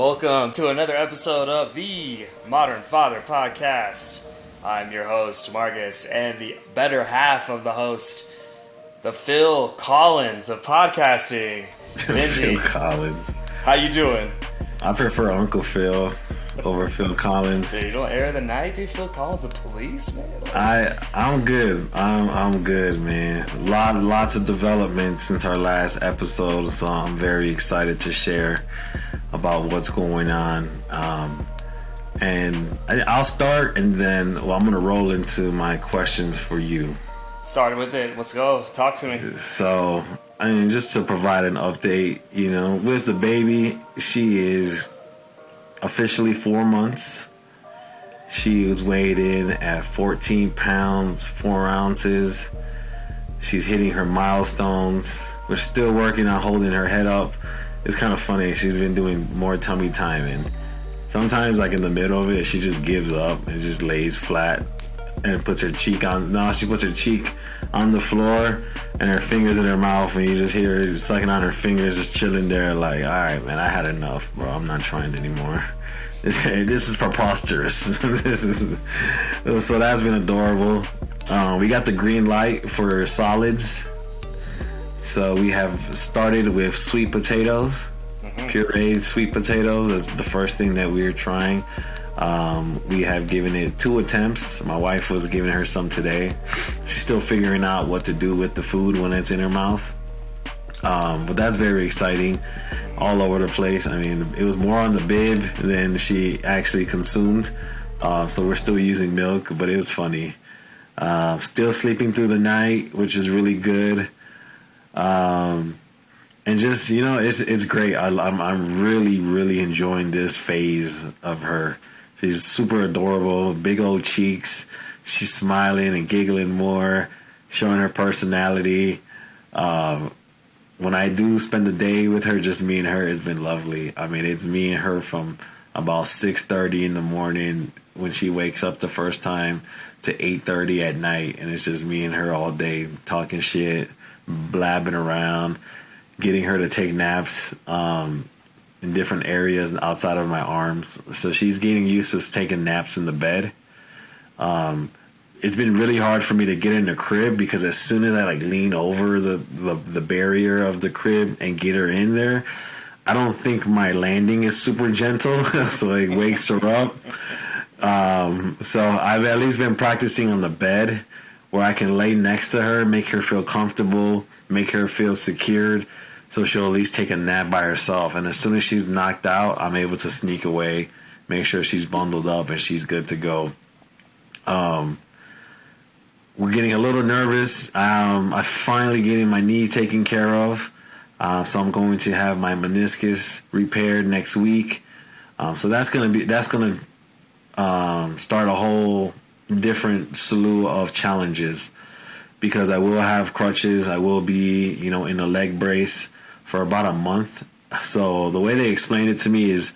Welcome to another episode of the Modern Father Podcast. I'm your host, Marcus, and the better half of the host, the Phil Collins of podcasting, Benji. Phil Collins. How you doing? I prefer Uncle Phil over Phil Collins. Dude, you don't air the night, dude. Phil Collins, the police, man. I'm good. I'm good, man. Lots of development since our last episode, so I'm very excited to share about what's going on. And I'll start, and then I'm gonna roll into my questions for you. Starting with it. Let's go. Talk to me. So, just to provide an update, with the baby, she is officially 4 months. She was weighed in at 14 pounds, 4 ounces. She's hitting her milestones. We're still working on holding her head up. It's kind of funny. She's been doing more tummy time, and sometimes, like in the middle of it, she just gives up and just lays flat and puts her cheek on. No, she puts her cheek on the floor and her fingers in her mouth, and you just hear her sucking on her fingers, just chilling there. Like, all right, man, I had enough, bro. I'm not trying anymore. This is preposterous. So that's been adorable. We got the green light for solids. So we have started with sweet potatoes, pureed sweet potatoes. That's the first thing that we're trying. We have given it 2 attempts. My wife was giving her some today. She's still figuring out what to do with the food when it's in her mouth. But that's very exciting. All over the place. It was more on the bib than she actually consumed. So we're still using milk, but it was funny. Still sleeping through the night, which is really good. And just, it's great. I'm really enjoying this phase of her. She's super adorable, big old cheeks. She's smiling and giggling more, showing her personality. When I do spend the day with her, just me and her, it's been lovely. It's me and her from about 6:30 in the morning when she wakes up the first time to 8:30 at night. And it's just me and her all day talking shit, blabbing around, getting her to take naps in different areas outside of my arms. So she's getting used to taking naps in the bed. It's been really hard for me to get in the crib because as soon as I lean over the barrier of the crib and get her in there, I don't think my landing is super gentle, so it wakes her up. So I've at least been practicing on the bed where I can lay next to her, make her feel comfortable, make her feel secured, so she'll at least take a nap by herself. And as soon as she's knocked out, I'm able to sneak away, make sure she's bundled up and she's good to go. We're getting a little nervous. I'm finally getting my knee taken care of. So I'm going to have my meniscus repaired next week. So that's gonna start a whole different slew of challenges because I will have crutches. I will be, in a leg brace for about a month. So the way they explained it to me is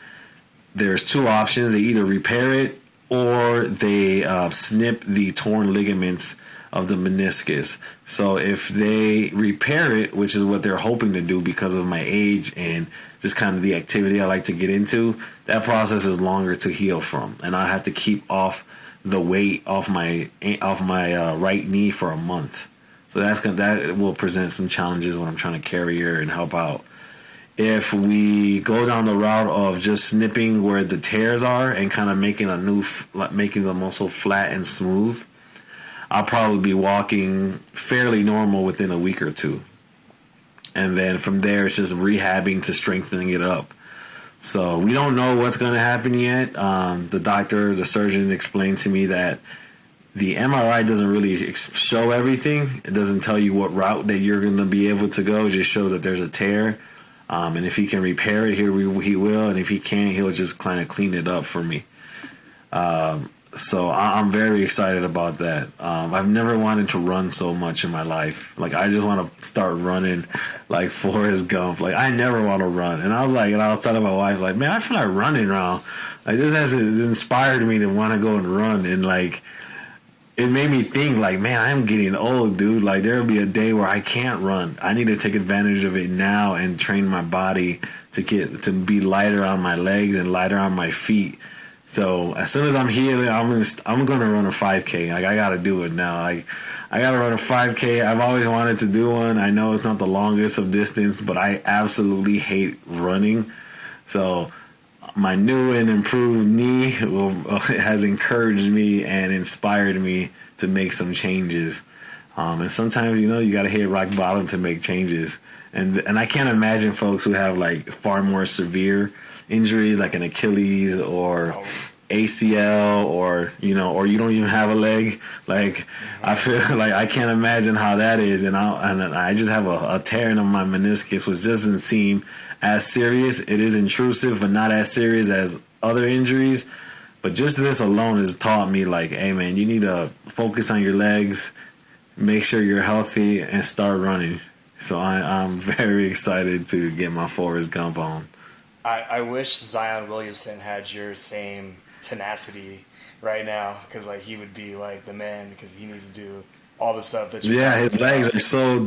there's 2 options. They either repair it or they snip the torn ligaments of the meniscus. So if they repair it, which is what they're hoping to do because of my age and just kind of the activity I like to get into, that process is longer to heal from, and I have to keep off the weight off my right knee for a month. So that will present some challenges when I'm trying to carry her and help out. If we go down the route of just snipping where the tears are and kind of making making the muscle flat and smooth, I'll probably be walking fairly normal within a week or 2. And then from there, it's just rehabbing to strengthening it up. So we don't know what's going to happen yet. The surgeon explained to me that the MRI doesn't really show everything. It doesn't tell you what route that you're going to be able to go. It just shows that there's a tear. And if he can repair it, he will. And if he can't, he'll just kind of clean it up for me. So I'm very excited about that. I've never wanted to run so much in my life. I just want to start running like Forrest Gump. I never want to run. And I was telling my wife, man, I feel like running now. This has inspired me to want to go and run. And it made me think like, man, I'm getting old, dude. Like there'll be a day where I can't run. I need to take advantage of it now and train my body to be lighter on my legs and lighter on my feet. So as soon as I'm healing, I'm gonna run a 5K. Like I gotta do it now. Like I gotta run a 5K. I've always wanted to do one. I know it's not the longest of distance, but I absolutely hate running. So my new and improved knee has encouraged me and inspired me to make some changes. And sometimes, you got to hit rock bottom to make changes. And I can't imagine folks who have like far more severe injuries, like an Achilles or ACL, or you don't even have a leg. Like I feel like I can't imagine how that is. And I just have a tearing of my meniscus, which doesn't seem as serious. It is intrusive, but not as serious as other injuries. But just this alone has taught me, like, hey man, you need to focus on your legs, make sure you're healthy, and start running. So I'm very excited to get my Forrest Gump on. I wish Zion Williamson had your same tenacity right now, because like he would be like the man, because he needs to do all the stuff that you're his about. legs are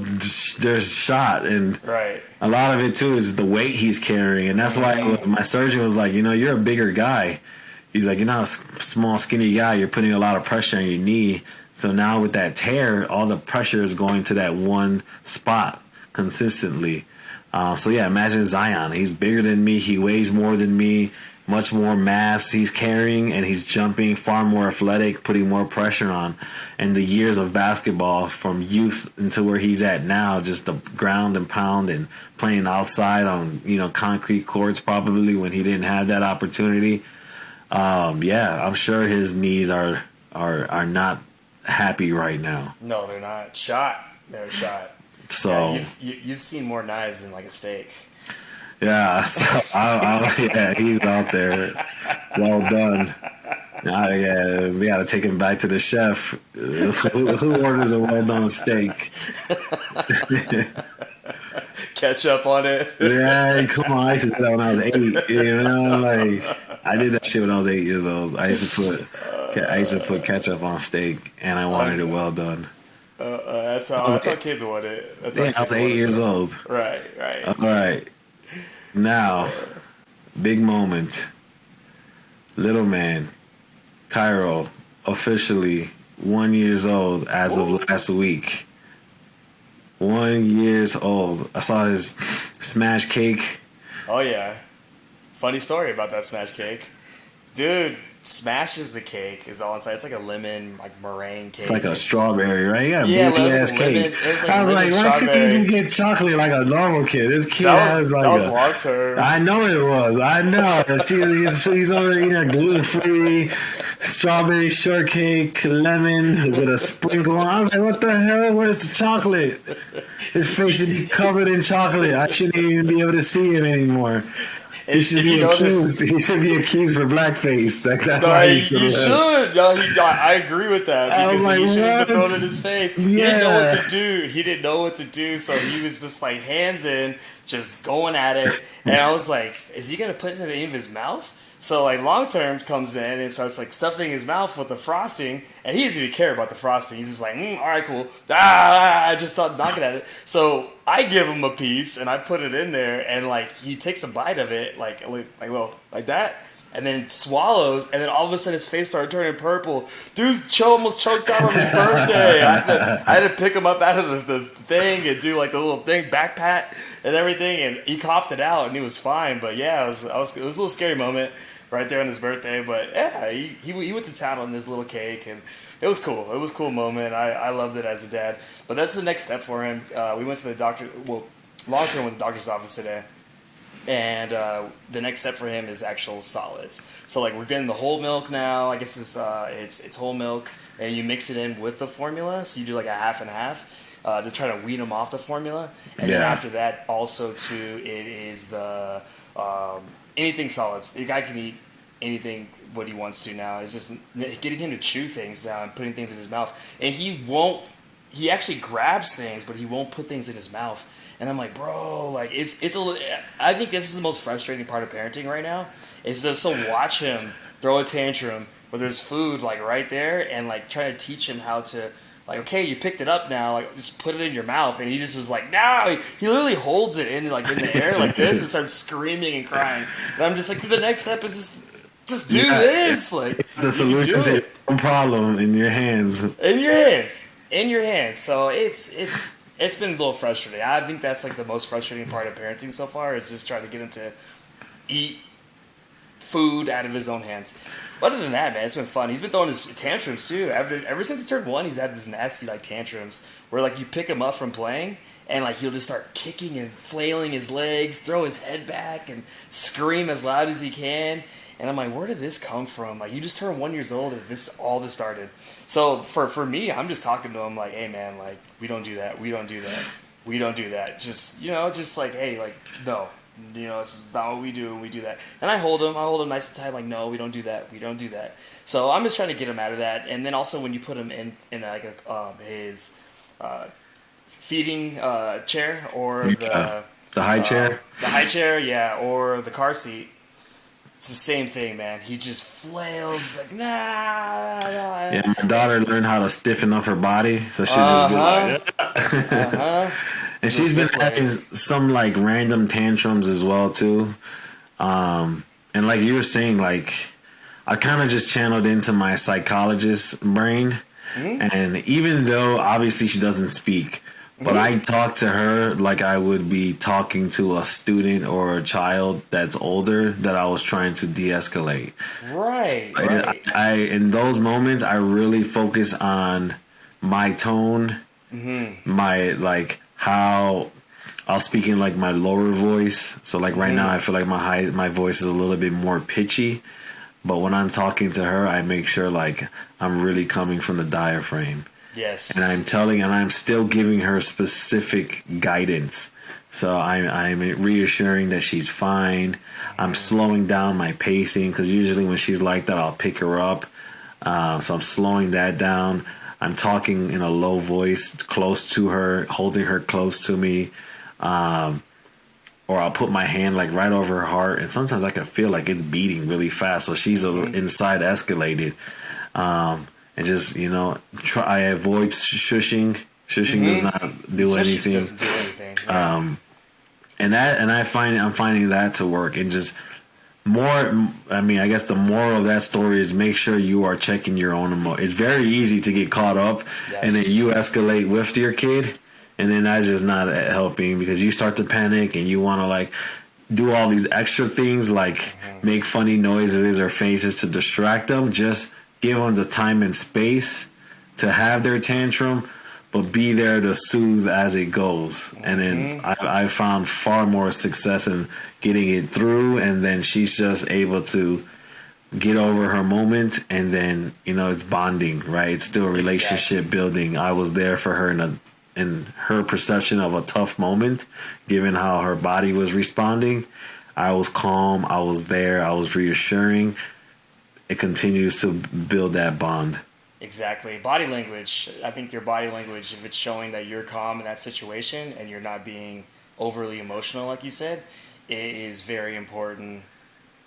they're shot, and right. A lot of it too is the weight he's carrying, and that's why my surgeon was like, you're a bigger guy. He's like, you're not a small, skinny guy. You're putting a lot of pressure on your knee. So now with that tear, all the pressure is going to that one spot consistently. So yeah, imagine Zion. He's bigger than me. He weighs more than me. Much more mass he's carrying, and he's jumping, far more athletic, putting more pressure on. And the years of basketball from youth until where he's at now, just the ground and pound and playing outside on concrete courts, probably when he didn't have that opportunity. I'm sure his knees are not happy right now. No, they're not. They're shot. So yeah, you've seen more knives than like a steak. Yeah, so he's out there. Well done. We got to take him back to the chef. Who orders a well done steak? Ketchup on it. Yeah, come on. I used to do that when I was 8. I did that shit when I was 8 years old. I used to put ketchup on steak, and I wanted it well done. That's how kids want it. I was 8 years old. Right. All right. Now, big moment. Little man, Cairo, officially 1 year old as of last week. 1 year old. I saw his smash cake. Oh yeah, funny story about that smash cake, dude. Smashes the cake is all inside. It's like a lemon, like meringue cake. It's like a strawberry, right? Yeah, bougie ass cake. I was like, why couldn't you get chocolate like a normal kid? This kid has like that was long term. I know it was. I know. He's over eating gluten free strawberry shortcake, lemon with a sprinkle on. I was like, what the hell? Where's the chocolate? His face should be covered in chocolate. I shouldn't even be able to see him anymore. He should be accused. He should be accused for blackface. That's how he should. He should. No, I agree with that, because he should have thrown it in his face. He didn't know what to do. He didn't know what to do, so he was just like hands in, just going at it. And I was like, is he gonna put it in any of his mouth? So like long term comes in and starts like stuffing his mouth with the frosting, and he doesn't even care about the frosting. He's just like, all right, cool. I just start knocking at it. So I give him a piece and I put it in there, and like he takes a bite of it, like that, and then swallows, and then all of a sudden his face started turning purple. Dude almost choked out on his birthday. I had to pick him up out of the thing and do like the little thing, back pat and everything, and he coughed it out and he was fine. But yeah, it was a little scary moment right there on his birthday. But yeah, he went to town on this little cake, and it was cool. It was a cool moment. I loved it as a dad. But that's the next step for him. We went to the doctor. Well, long term went to the doctor's office today. And the next step for him is actual solids. So like we're getting the whole milk now. I guess it's whole milk, and you mix it in with the formula. So you do like a half and half to try to wean him off the formula. And then after that, also too, it is the anything solids. The guy can eat anything what he wants to now. It's just getting him to chew things now and putting things in his mouth. And he won't. He actually grabs things, but he won't put things in his mouth. And I'm like, bro, like it's I think this is the most frustrating part of parenting right now. Is just to watch him throw a tantrum, where there's food like right there, and like trying to teach him how to. Like, okay, you picked it up now. Like, just put it in your mouth. And he just was like, no. He literally holds it in like in the air like this and starts screaming and crying. And I'm just like, the next step is just do this. Like, the solution to one problem in your hands. In your hands. In your hands. So it's been a little frustrating. I think that's like the most frustrating part of parenting so far is just trying to get him to eat food out of his own hands. But other than that, man, it's been fun. He's been throwing his tantrums too. Ever since he turned 1, he's had these nasty like tantrums where like you pick him up from playing and like he'll just start kicking and flailing his legs, throw his head back, and scream as loud as he can. And I'm like, where did this come from? Like, you just turned 1 year old and all this started. So for me, I'm just talking to him like, hey man, like we don't do that. We don't do that. We don't do that. Just just like, hey, like no. This is not what we do, and we do that. And I hold him nice and tight, like, no, we don't do that, we don't do that. So I'm just trying to get him out of that. And then also when you put him in like his feeding chair or the high chair, yeah, or the car seat, it's the same thing, man. He just flails like, nah. Yeah, my daughter learned how to stiffen up her body, so she just be like, And she's been having some like random tantrums as well too, and like you were saying, like I kind of just channeled into my psychologist brain, and even though obviously she doesn't speak, but I talk to her like I would be talking to a student or a child that's older that I was trying to de-escalate. Right. So right. I in those moments I really focus on my tone, my like. How I'll speak in like my lower voice. So like right now I feel like my voice is a little bit more pitchy. But when I'm talking to her, I make sure like I'm really coming from the diaphragm. Yes. And I'm still giving her specific guidance. So I'm reassuring that she's fine. I'm slowing down my pacing because usually when she's like that, I'll pick her up. So I'm slowing that down. I'm talking in a low voice, close to her, holding her close to me, or I'll put my hand like right over her heart, and sometimes I can feel like it's beating really fast, so she's inside escalated, and just I avoid shushing. Shushing does not do anything. Doesn't do anything. Yeah. And I'm finding that to work, and just. I guess the moral of that story is make sure you are checking your own emotions. It's very easy to get caught up and then you escalate with your kid, and then that's just not helping because you start to panic and you want to like do all these extra things like make funny noises or faces to distract them. Just give them the time and space to have their tantrum, but be there to soothe as it goes. And then I found far more success in getting it through, and then she's just able to get over her moment, and then it's bonding, right? It's still a relationship building. I was there for her in her perception of a tough moment, given how her body was responding. I was calm, I was there, I was reassuring. It continues to build that bond. Exactly. Body language. I think your body language, if it's showing that you're calm in that situation and you're not being overly emotional, like you said, it is very important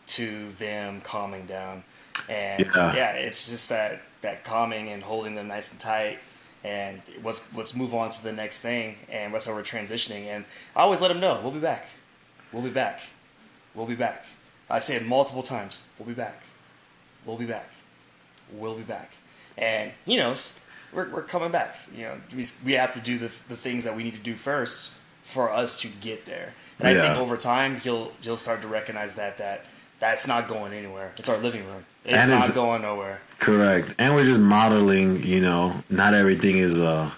to them calming down. And it's just that calming and holding them nice and tight. And let's move on to the next thing. And that's how we're transitioning. And I always let them know, we'll be back. We'll be back. We'll be back. I say it multiple times. We'll be back. We'll be back. We'll be back. And he knows we're coming back. We have to do the things that we need to do first for us to get there. And I think over time he'll start to recognize that's not going anywhere. It's our living room. It's not going nowhere. Correct. And we're just modeling. Not everything is a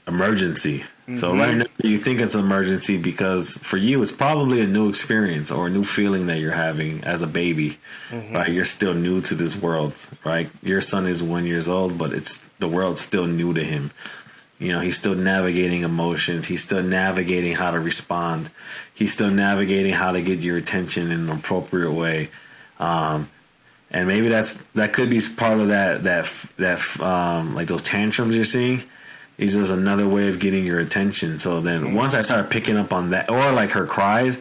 emergency. So right now you think it's an emergency because for you it's probably a new experience or a new feeling that you're having as a baby, right? You're still new to this world, right? Your son is 1 year old, but the world's still new to him. He's still navigating emotions. He's still navigating how to respond. He's still navigating how to get your attention in an appropriate way. And maybe that could be part of that like those tantrums you're seeing. Is just another way of getting your attention. So then once I started picking up on that, or like her cries,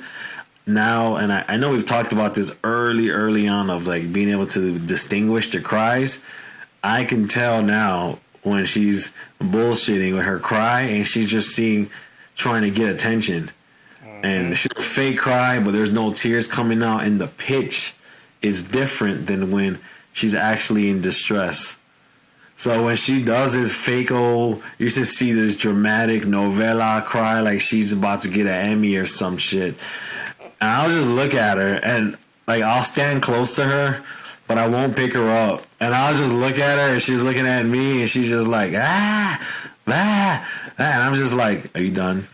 now, and I know we've talked about this early on of like being able to distinguish the cries. I can tell now when she's bullshitting with her cry and she's just trying to get attention. And she'll fake cry, but there's no tears coming out, and the pitch is different than when she's actually in distress. So when she does this fake you should see this dramatic novella cry like she's about to get an Emmy or some shit. And I'll just look at her and like I'll stand close to her, but I won't pick her up. And I'll just look at her and she's looking at me and she's just like, and I'm just like, are you done?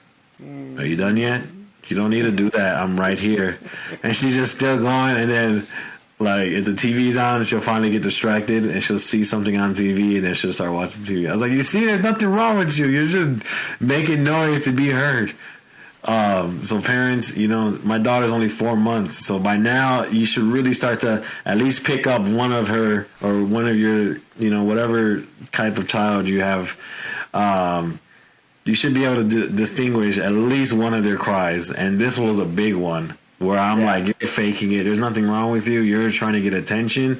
Are you done yet? You don't need to do that. I'm right here. And she's just still going. And then, like, if the TV's on, she'll finally get distracted and she'll see something on TV and then she'll start watching TV. I was like, you see, there's nothing wrong with you. You're just making noise to be heard. So parents, my daughter's only 4 months. So by now, you should really start to at least pick up one of her or one of your, whatever type of child you have. You should be able to distinguish at least one of their cries. And this was a big one where I'm like, you're faking it. There's nothing wrong with you. You're trying to get attention,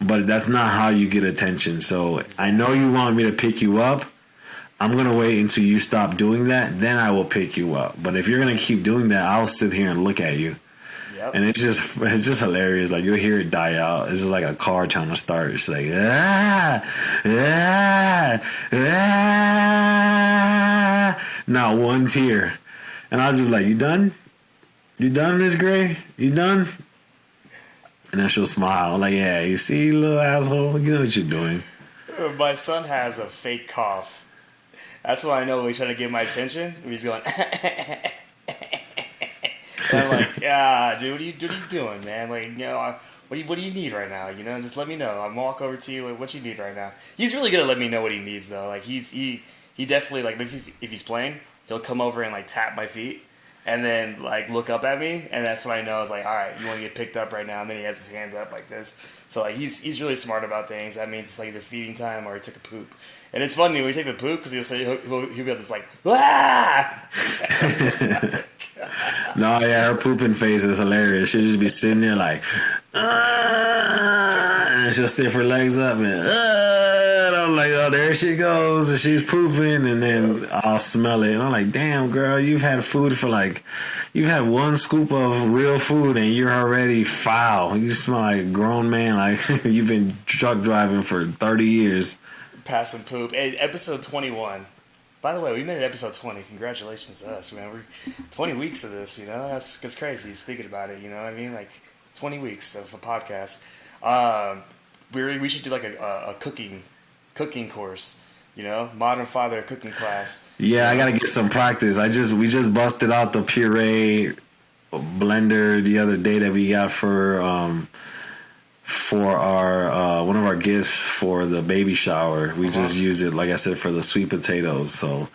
but that's not how you get attention. So I know you want me to pick you up. I'm going to wait until you stop doing that. Then I will pick you up. But if you're going to keep doing that, I'll sit here and look at you. Yep. And it's just hilarious. Like you'll hear it die out. It's just like a car trying to start. It's like not one tear. And I was just like, you done? You done, Miss Gray? You done? And then she'll smile. I'm like, yeah, you see, you little asshole, you know what you're doing. My son has a fake cough. That's why I know when he's trying to get my attention. He's going. And I'm like, yeah, dude, what are you doing, man? Like, what do you need right now? Just let me know. I'll walk over to you. Like, what you need right now? He's really good at letting me know what he needs, though. Like, he definitely, like, if he's playing, he'll come over and like tap my feet, and then like look up at me, and that's when I know it's like, all right, you want to get picked up right now. And then he has his hands up like this. So like he's really smart about things. That means it's like either feeding time or he took a poop. And it's funny when he takes a poop because he'll be this like, ah! No, yeah, her pooping face is hilarious. She'll just be sitting there like, and she'll stiff her legs up and I'm like, oh, there she goes, and she's pooping, and then I'll smell it, and I'm like, damn, girl, you've had one scoop of real food, and you're already foul. You smell like a grown man, like you've been truck driving for 30 years. Passing poop. Hey, episode 21. By the way, we made it episode 20. Congratulations to us, man. We're 20 weeks of this, That's crazy. He's thinking about it, you know what I mean? Like 20 weeks of a podcast. We should do like a cooking course, Modern Father cooking class. Yeah, I gotta get some practice. We just busted out the puree blender the other day that we got for our one of our gifts for the baby shower. We just used it, like I said, for the sweet potatoes. So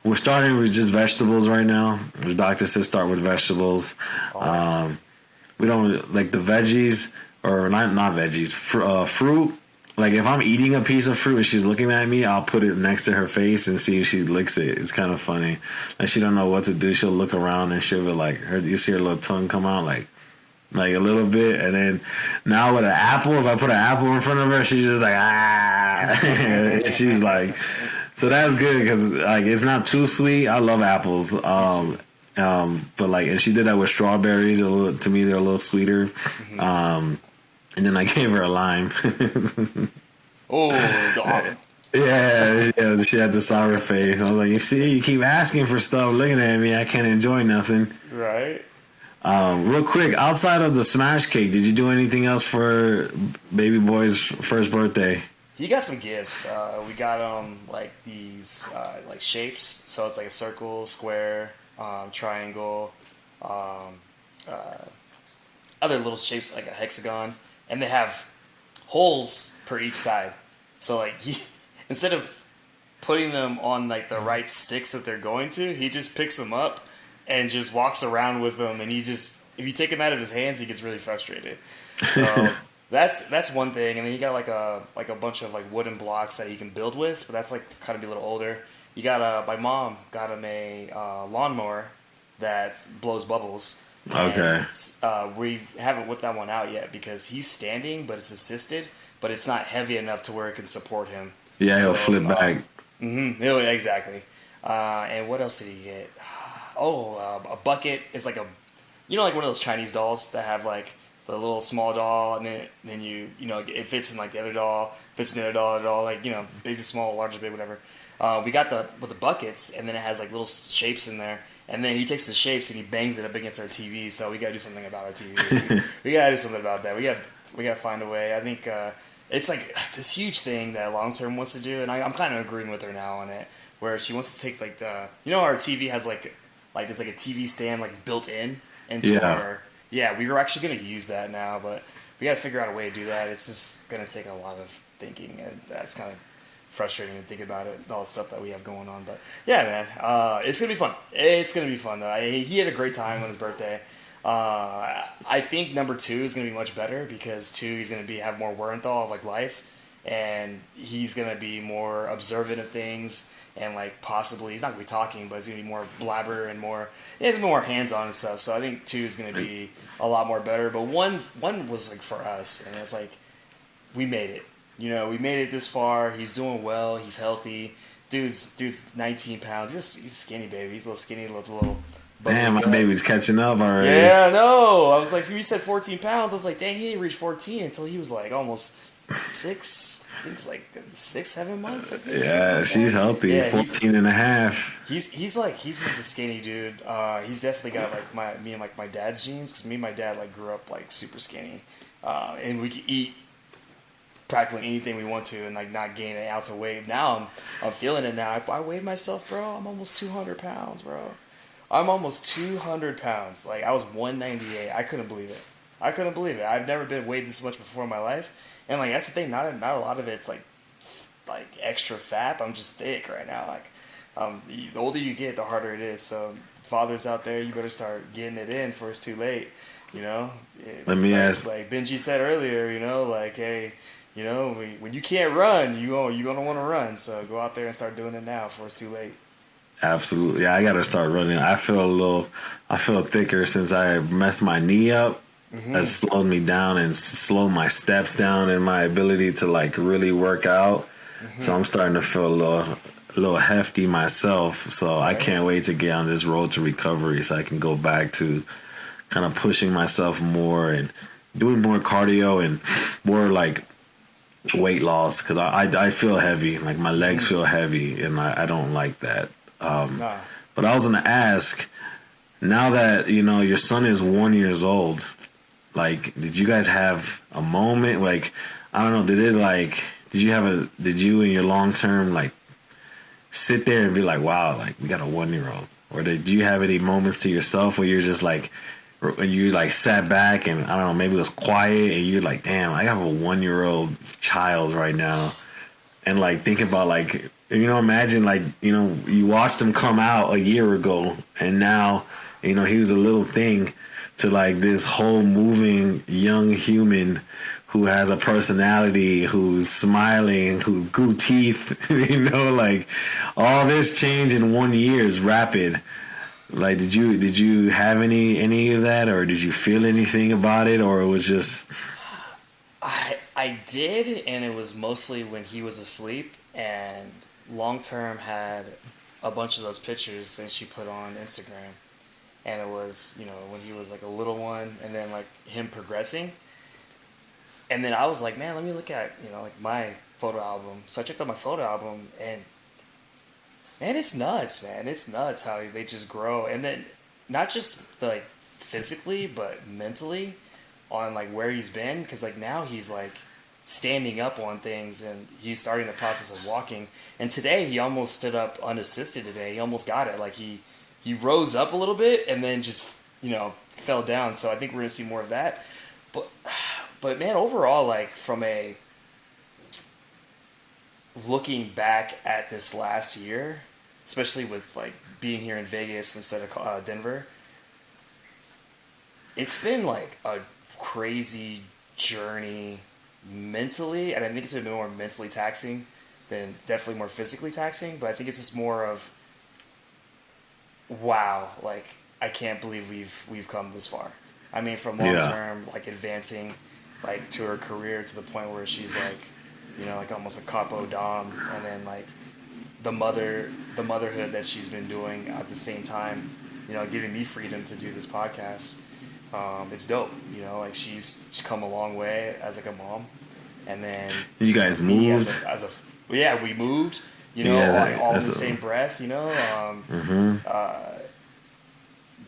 we're starting with just vegetables right now. The doctor says start with vegetables. We don't like the veggies, or not veggies, fruit. Like if I'm eating a piece of fruit and she's looking at me, I'll put it next to her face and see if she licks it. It's kind of funny. Like she don't know what to do. She'll look around and she'll be like, you see her little tongue come out like a little bit. And then now with an apple, if I put an apple in front of her, she's just like, ah. She's like, so that's good because like it's not too sweet. I love apples. But like, and she did that with strawberries. To me, they're a little sweeter. And then I gave her a lime. Oh, dog. Yeah, she had the sour face. I was like, you see, you keep asking for stuff, looking at me, I can't enjoy nothing. Right. Real quick, outside of the smash cake, did you do anything else for baby boy's first birthday? He got some gifts. We got like these like shapes. So it's like a circle, square, triangle, other little shapes like a hexagon. And they have holes per each side. So like instead of putting them on like the right sticks that they're going to, he just picks them up and just walks around with them. And if you take them out of his hands, he gets really frustrated. So that's one thing. And then you got like a bunch of like wooden blocks that he can build with, but that's like kind of be a little older. You got my mom got him a lawnmower that blows bubbles. Okay. And we haven't whipped that one out yet because he's standing, but it's assisted, but it's not heavy enough to where it can support him. Yeah, he'll So, flip back. yeah, exactly. And what else did he get? Oh, a bucket is like a, like one of those Chinese dolls that have like the little small doll, and then it fits in like the other doll, fits in the other doll, like big to small, large to big, whatever. We got the buckets, and then it has like little shapes in there, and then he takes the shapes and he bangs it up against our TV. So we gotta do something about our TV. We gotta do something about that. We gotta find a way. I think it's like this huge thing that Long Term wants to do, and I'm kind of agreeing with her now on it, where she wants to take like our TV has like there's like a TV stand like it's built in into our. Yeah, we were actually going to use that now, but we got to figure out a way to do that. It's just going to take a lot of thinking, and that's kind of frustrating to think about it, all the stuff that we have going on. But yeah, man, it's going to be fun. It's going to be fun, though. He had a great time on his birthday. I think number 2 is going to be much better because 2, he's going to have more Wernthal of like life, and he's going to be more observant of things. And like possibly he's not gonna be talking, but he's gonna be more blabber and he's more hands on and stuff. So I think 2 is gonna be a lot more better. But one was like for us, and it's like we made it. We made it this far. He's doing well. He's healthy. Dude's 19 pounds. He's a skinny baby. He's a little skinny, little. Damn, my baby's catching up already. Yeah, no. I was like, he said 14 pounds. I was like, dang, he didn't reach 14 until he was like almost 6. I think it's like 6, 7 months. Yeah, she's healthy. Yeah, 14 and a half. He's just a skinny dude. He's definitely got like me and like my dad's genes, because me and my dad like grew up like super skinny, and we could eat practically anything we want to and like not gain an ounce of weight. Now I'm feeling it now. I weighed myself, bro. I'm almost 200 pounds, bro. I'm almost 200 pounds. Like I was 198. I couldn't believe it. I've never been weighed this much before in my life. And like that's the thing, not a lot of it's like extra fat. I'm just thick right now. Like the older you get, the harder it is. So fathers out there, you better start getting it in before it's too late. Let me ask. Like Benji said earlier, like hey, when you can't run, you're gonna want to run. So go out there and start doing it now before it's too late. Absolutely, yeah. I gotta start running. I feel thicker since I messed my knee up. That slowed me down and slowed my steps down and my ability to like really work out. So I'm starting to feel a little hefty myself. So I can't wait to get on this road to recovery so I can go back to kind of pushing myself more and doing more cardio and more like weight loss, because I feel heavy. Like my legs feel heavy and I don't like that. But I was going to ask, now that, your son is 1 year old, like, did you guys have a moment? Like, I don't know, did you in your long term, like, sit there and be like, wow, like, we got a 1 year old? Or did you have any moments to yourself where you're just like, when you like sat back and, I don't know, maybe it was quiet and you're like, damn, I have a 1 year old child right now. And like, think about like, imagine like, you watched him come out a year ago and now, he was a little thing to like this whole moving young human who has a personality, who's smiling, who grew teeth, like all this change in 1 year is rapid. Like, did you have any of that, or did you feel anything about it, or it was just? I did, and it was mostly when he was asleep, and Long Term had a bunch of those pictures that she put on Instagram. And it was, when he was like a little one, and then like him progressing. And then I was like, man, let me look at, like my photo album. So I checked out my photo album, and man, it's nuts, man. It's nuts how they just grow. And then not just like physically, but mentally on like where he's been. Because like now he's like standing up on things, and he's starting the process of walking. And today he almost stood up unassisted today. He almost got it. Like he rose up a little bit and then just, fell down. So I think we're going to see more of that. But man, overall, like from a looking back at this last year, especially with like being here in Vegas instead of Denver, it's been like a crazy journey mentally. And I think it's been more mentally taxing than definitely more physically taxing. But I think it's just more of, wow, like I can't believe we've come this far. I mean, from long term, like advancing, like to her career to the point where she's like, you know, like almost a capo dom, and then like the motherhood that she's been doing at the same time, you know, giving me freedom to do this podcast. It's dope, you know, like she's come a long way as like a mom, and then you guys moved yeah, we moved, you know, like all in the same breath, you know.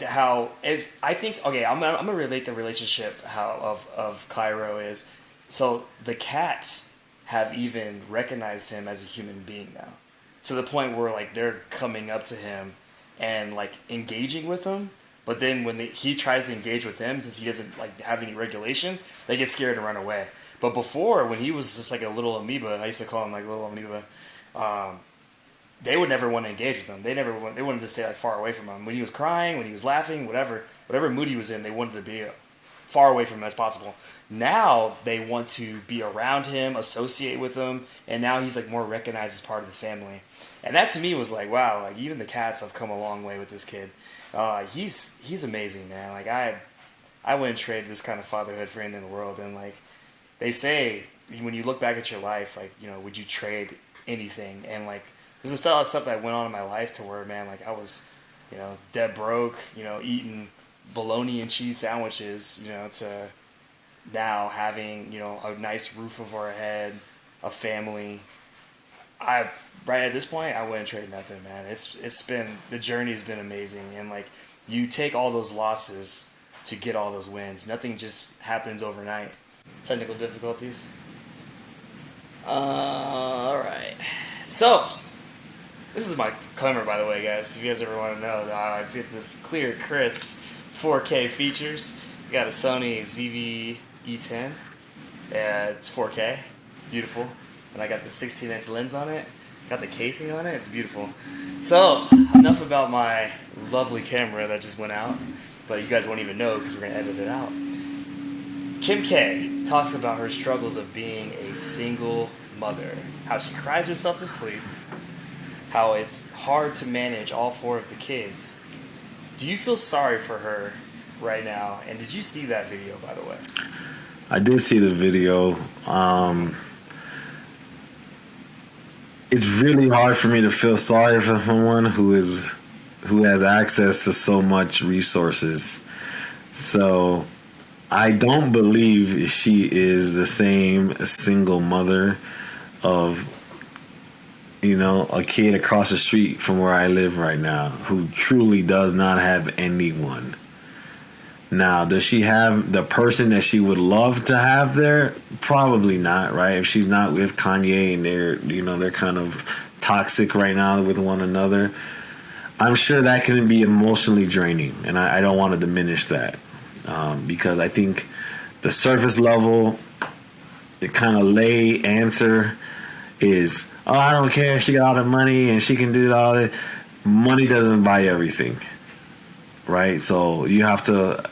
How I think, okay, I'm gonna relate the relationship of Cairo is, so the cats have even recognized him as a human being now, to the point where like they're coming up to him and like engaging with him. But then when he tries to engage with them, since he doesn't like have any regulation, they get scared and run away. But before, when he was just like a little amoeba, I used to call him like little amoeba, they would never want to engage with him. They wanted to stay like far away from him. When he was crying, when he was laughing, whatever mood he was in, they wanted to be far away from him as possible. Now they want to be around him, associate with him, and now he's like more recognized as part of the family. And that to me was like, wow, like even the cats have come a long way with this kid. He's amazing, man. Like I wouldn't trade this kind of fatherhood for anything in the world. And like they say, when you look back at your life, like, you know, would you trade anything? And like there's a lot of stuff that went on in my life to where, man, like I was, you know, dead broke, you know, eating bologna and cheese sandwiches, you know, to now having, you know, a nice roof over our head, a family. Right at this point, I wouldn't trade nothing, man. It's been, the journey's been amazing, and like you take all those losses to get all those wins. Nothing just happens overnight. Technical difficulties. All right. So this is my camera, by the way, guys. If you guys ever want to know, I get this clear, crisp 4K features. I got a Sony ZV-E10. Yeah, it's 4K, beautiful. And I got the 16-inch lens on it. Got the casing on it. It's beautiful. So, enough about my lovely camera that just went out. But you guys won't even know because we're going to edit it out. Kim K talks about her struggles of being a single mother. How she cries herself to sleep. How it's hard to manage all 4 of the kids. Do you feel sorry for her right now? And did you see that video, by the way? I did see the video. It's really hard for me to feel sorry for someone who has access to so much resources. So I don't believe she is the same single mother of, you know, a kid across the street from where I live right now who truly does not have anyone. Now, does she have the person that she would love to have there? Probably not, right? If she's not with Kanye and they're kind of toxic right now with one another, I'm sure that can be emotionally draining, and I don't want to diminish that, because I think the surface level, the kind of lay answer is, oh, I don't care, she got all the money and she can do all that. Money doesn't buy everything. Right, so you have to.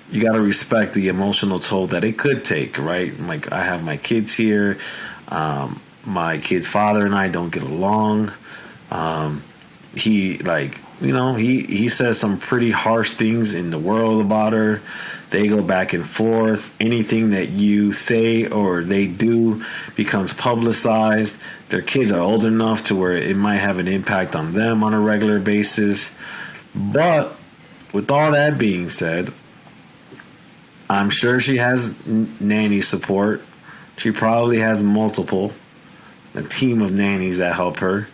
You got to respect the emotional toll that it could take. Right, like I have my kids here. My kid's father and I don't get along. He says some pretty harsh things in the world about her. They go back and forth. Anything that you say or they do becomes publicized. Their kids are old enough to where it might have an impact on them on a regular basis. But with all that being said, I'm sure she has nanny support. She probably has a team of nannies that help her.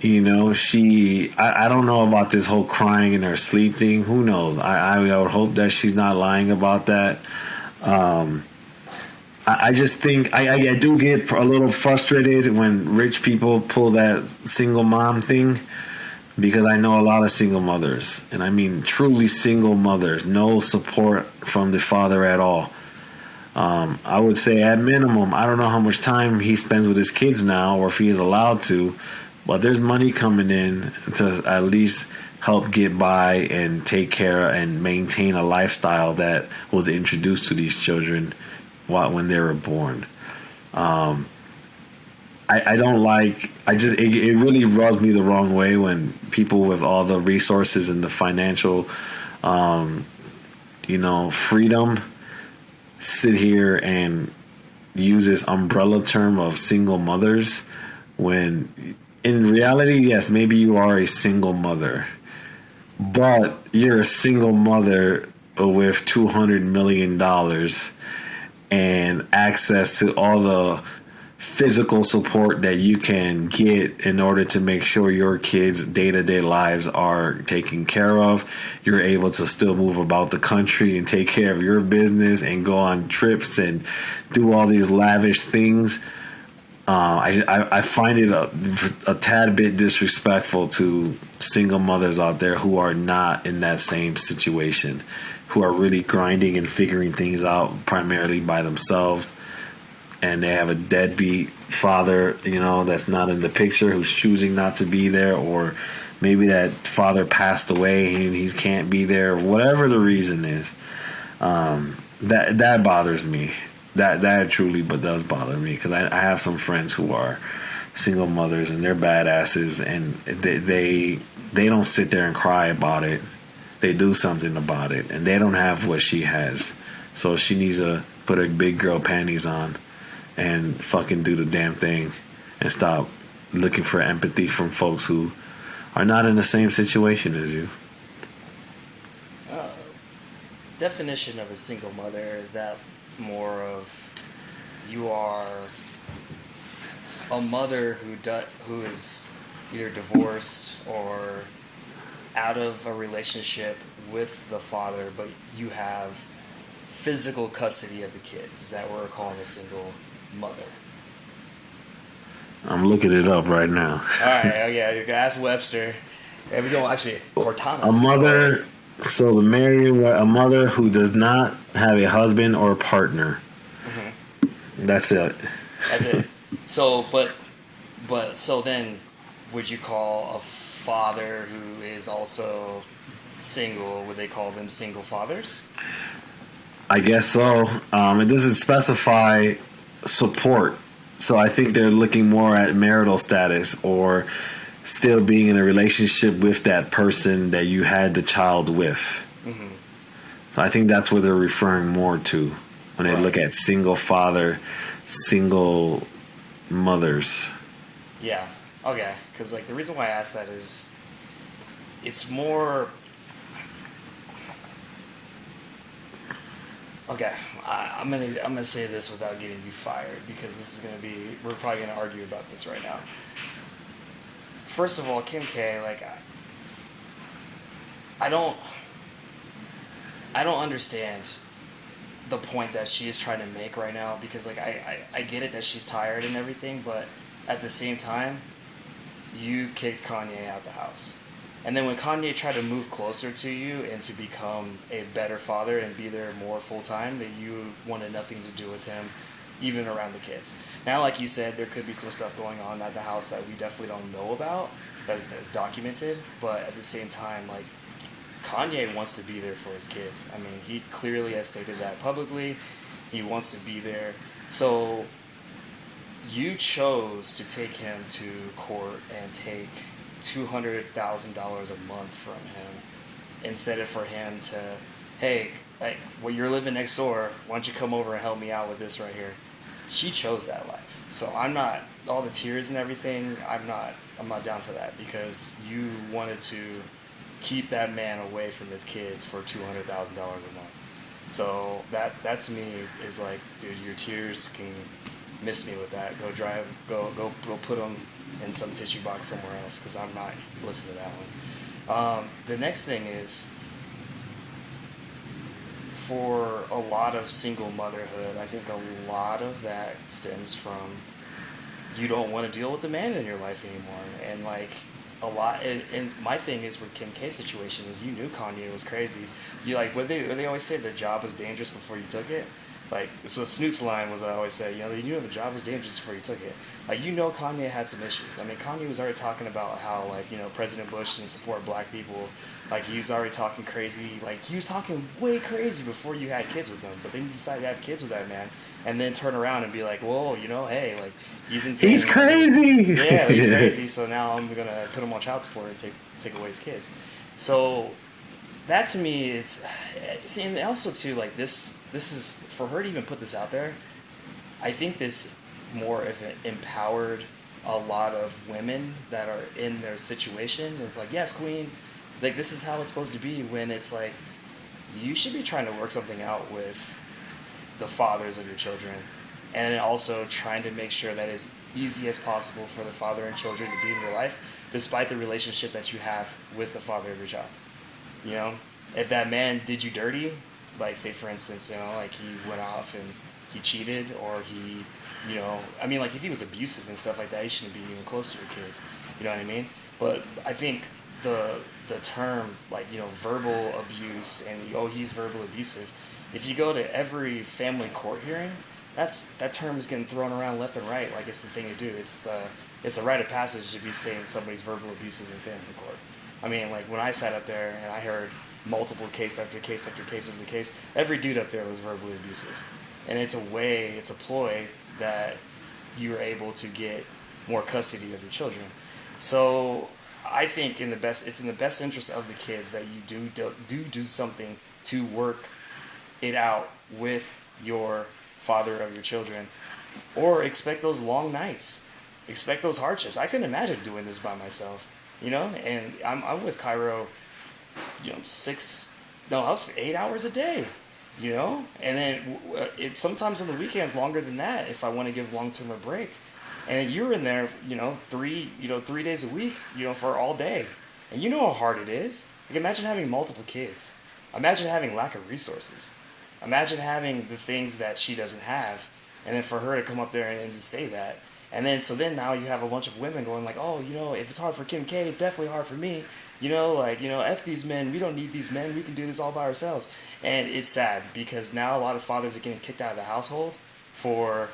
You know, I don't know about this whole crying in her sleep thing. Who knows? I would hope that she's not lying about that. I just think I do get a little frustrated when rich people pull that single mom thing. Because I know a lot of single mothers, and I mean truly single mothers, no support from the father at all. I would say at minimum, I don't know how much time he spends with his kids now or if he is allowed to, but there's money coming in to at least help get by and take care and maintain a lifestyle that was introduced to these children when they were born. I don't like. It really rubs me the wrong way when people with all the resources and the financial, freedom sit here and use this umbrella term of single mothers when in reality, yes, maybe you are a single mother, but you're a single mother with $200 million and access to all the physical support that you can get in order to make sure your kids' day-to-day lives are taken care of. You're able to still move about the country and take care of your business and go on trips and do all these lavish things. I find it a tad bit disrespectful to single mothers out there who are not in that same situation, who are really grinding and figuring things out primarily by themselves. And they have a deadbeat father, that's not in the picture, who's choosing not to be there, or maybe that father passed away and he can't be there, whatever the reason is. That bothers me. That truly does bother me, because I have some friends who are single mothers and they're badasses, and they don't sit there and cry about it. They do something about it, and they don't have what she has. So she needs to put her big girl panties on and fucking do the damn thing and stop looking for empathy from folks who are not in the same situation as you. Definition of a single mother, is that more of you are a mother who is either divorced or out of a relationship with the father, but you have physical custody of the kids? Is that what we're calling a single mother? I'm looking it up right now. All right, oh yeah, you can ask Webster. And we don't actually Cortana. A mother. So a mother who does not have a husband or partner. Mm-hmm. That's it. That's it. So, so then, would you call a father who is also single? Would they call them single fathers? I guess so. It doesn't specify support, so I think they're looking more at marital status or still being in a relationship with that person that you had the child with. Mm-hmm. So I think that's what they're referring more to when they look at single father, single mothers. Yeah. Okay. Because the reason why I asked that is, it's more. Okay, I'm gonna say this without getting you fired, because this is gonna be, we're probably gonna argue about this right now. First of all, Kim K, I don't understand the point that she is trying to make right now, because I get it that she's tired and everything, but at the same time, you kicked Kanye out the house. And then when Kanye tried to move closer to you and to become a better father and be there more full-time, that you wanted nothing to do with him, even around the kids. Now, like you said, there could be some stuff going on at the house that we definitely don't know about, that's documented, but at the same time, Kanye wants to be there for his kids. I mean, he clearly has stated that publicly. He wants to be there. So you chose to take him to court and take $200,000 a month from him, instead of for him to, hey, you're living next door, why don't you come over and help me out with this right here? She chose that life. So I'm not, all the tears and everything, I'm not down for that, because you wanted to keep that man away from his kids for $200,000 a month. So that to me is dude, your tears can miss me with that. Go put them in some tissue box somewhere else, because I'm not listening to that one. The next thing is, for a lot of single motherhood, I think a lot of that stems from you don't want to deal with the man in your life anymore. And and my thing is with Kim K's situation is, you knew Kanye was crazy. You what they always say, the job was dangerous before you took it. Like, so Snoop's line was, I always say, the job was dangerous before you took it. Like, Kanye had some issues. I mean, Kanye was already talking about how, like, President Bush didn't support black people. Like, he was already talking crazy. Like, he was talking way crazy before you had kids with him. But then you decided to have kids with that man. And then turn around and be like, whoa, hey, like, he's insane. He's crazy. Yeah, he's crazy. So now I'm going to put him on child support and take away his kids. So that to me is, see, and also too, like, this is, for her to even put this out there, I think this more of it empowered a lot of women that are in their situation. It's like, yes, queen, like, this is how it's supposed to be, when it's like, you should be trying to work something out with the fathers of your children, and also trying to make sure that it's easy as possible for the father and children to be in your life, despite the relationship that you have with the father of your child. If that man did you dirty, like, say for instance, like, he went off and he cheated, or he, I mean, like, if he was abusive and stuff like that, he shouldn't be even close to your kids. You know what I mean? But I think the term, like, verbal abuse and, he's verbal abusive, if you go to every family court hearing, that term is getting thrown around left and right like it's the thing to do. It's a rite of passage to be saying somebody's verbal abusive in family court. I mean, like, when I sat up there and I heard multiple case after case after case after case, every dude up there was verbally abusive. And it's a ploy that you're able to get more custody of your children. So I think it's in the best interest of the kids that you do something to work it out with your father of your children, or expect those long nights, expect those hardships. I couldn't imagine doing this by myself, and I'm with Cairo, I was 8 hours a day, and then it's sometimes on the weekends longer than that if I want to give long-term a break. And you're in there, 3 days a week, for all day, and you know how hard it is. Like, imagine having multiple kids. Imagine having lack of resources. Imagine having the things that she doesn't have, and then for her to come up there and just say that. And then, so then now you have a bunch of women going like, oh, if it's hard for Kim K, it's definitely hard for me. F these men. We don't need these men. We can do this all by ourselves. And it's sad because now a lot of fathers are getting kicked out of the household for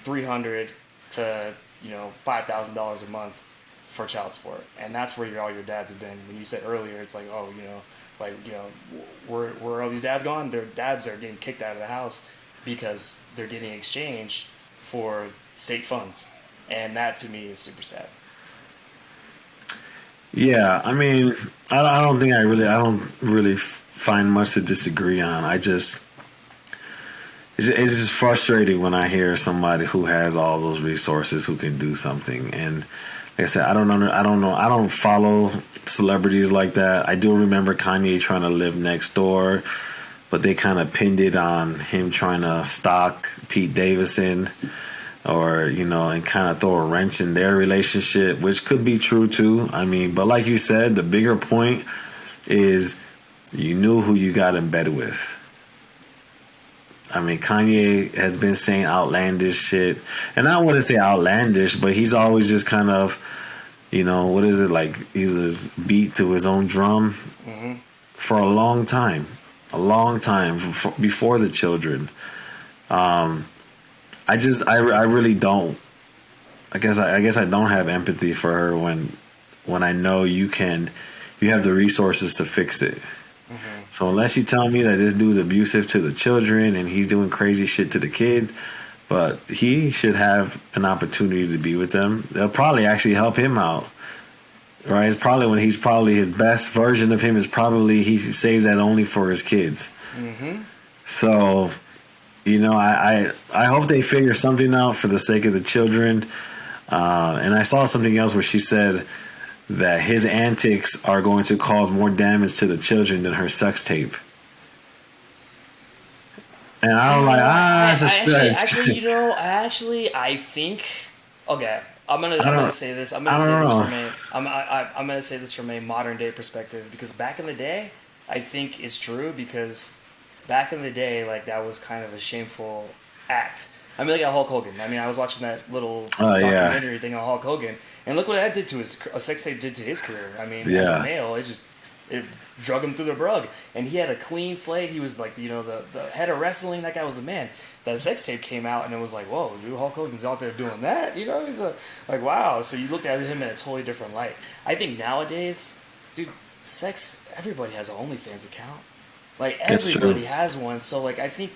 $300 to, $5,000 a month for child support. And that's where all your dads have been. When you said earlier, it's like, oh, where all these dads gone? Their dads are getting kicked out of the house because they're getting exchanged for state funds. And that to me is super sad. Yeah, I mean, I don't really find much to disagree on. It's just frustrating when I hear somebody who has all those resources who can do something. And like I said, I don't follow celebrities like that. I do remember Kanye trying to live next door, but they kind of pinned it on him trying to stalk Pete Davidson, or, and kind of throw a wrench in their relationship, which could be true too. I mean, but like you said, the bigger point is you knew who you got in bed with. I mean, Kanye has been saying outlandish shit, and I wouldn't say outlandish, but he's always just kind of, what is it, like he was beat to his own drum for a long time before the children. I really don't. I guess I don't have empathy for her when I know you have the resources to fix it. Mm-hmm. So unless you tell me that this dude's abusive to the children and he's doing crazy shit to the kids, but he should have an opportunity to be with them. They'll probably actually help him out. Right? It's probably his best version of him is probably he saves that only for his kids. Mm-hmm. So, I hope they figure something out for the sake of the children. And I saw something else where she said that his antics are going to cause more damage to the children than her sex tape. And I'm like, it's a stretch. I think, okay, I'm gonna say this. I'm gonna say this from a modern day perspective, because back in the day, I think it's true, because back in the day, like, that was kind of a shameful act. I mean, like at Hulk Hogan. I mean, I was watching that little documentary thing on Hulk Hogan, and look what that did to a sex tape did to his career. I mean, as a male, it just it drug him through the rug, and he had a clean slate. He was like, the head of wrestling. That guy was the man. That sex tape came out, and it was like, whoa, dude, Hulk Hogan's out there doing that. He's like, wow. So you looked at him in a totally different light. I think nowadays, dude, sex. Everybody has an OnlyFans account. Like everybody has one. So like, I think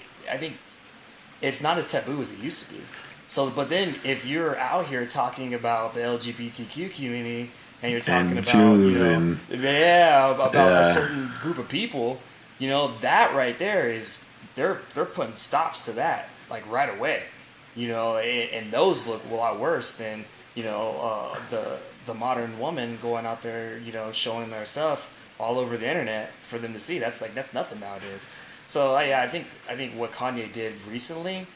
it's not as taboo as it used to be. So, but then if you're out here talking about the LGBTQ community and you're talking about Jews about a certain group of people, that right there is they're putting stops to that like right away, and those look a lot worse than the modern woman going out there, showing their stuff all over the internet for them to see. That's nothing nowadays. So I think what Kanye did recently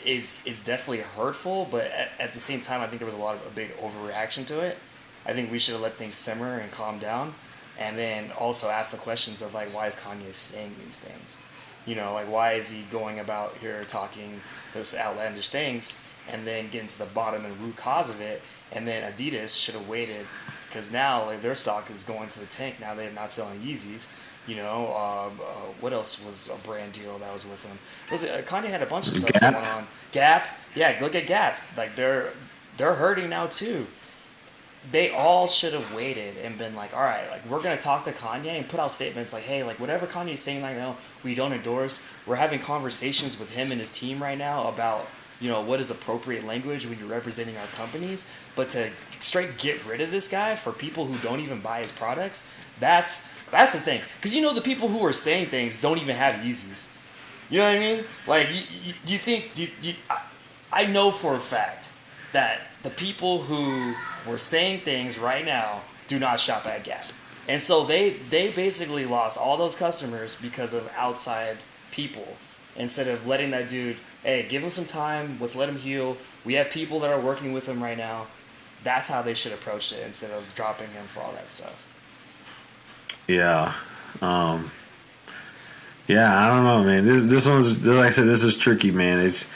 is definitely hurtful, but at the same time, I think there was a big overreaction to it. I think we should have let things simmer and calm down, and then also ask the questions of like, why is Kanye saying these things? Like why is he going about here talking those outlandish things, and then getting to the bottom and root cause of it. And then Adidas should have waited, because now like, their stock is going to the tank. Now they're not selling Yeezys. What else was a brand deal that was with him? Kanye had a bunch of stuff going on. Gap, yeah, look at Gap. Like they're hurting now too. They all should have waited and been like, all right, like we're gonna talk to Kanye and put out statements like, hey, like whatever Kanye's saying right now, we don't endorse. We're having conversations with him and his team right now about what is appropriate language when you're representing our companies. But to straight get rid of this guy for people who don't even buy his products, that's the thing. Because the people who are saying things don't even have Yeezys. You know what I mean? Like, I know for a fact that the people who were saying things right now do not shop at Gap. And so they basically lost all those customers because of outside people. Instead of letting that dude, hey, give him some time, let's let him heal. We have people that are working with him right now. That's how they should approach it, instead of dropping him for all that stuff. Yeah. I don't know, man. This one's, like I said, this is tricky, man. It's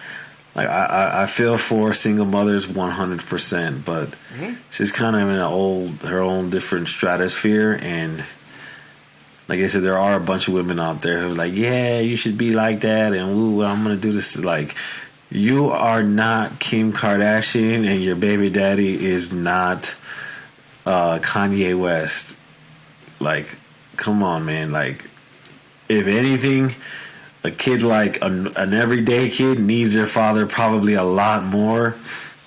like I feel for single mothers 100%, but she's kind of in her own different stratosphere. And like I said, there are a bunch of women out there who are like, yeah, you should be like that, and woo, I'm gonna do this. Like, you are not Kim Kardashian, and your baby daddy is not Kanye West. Like, come on, man. Like, if anything, a kid like an everyday kid needs their father probably a lot more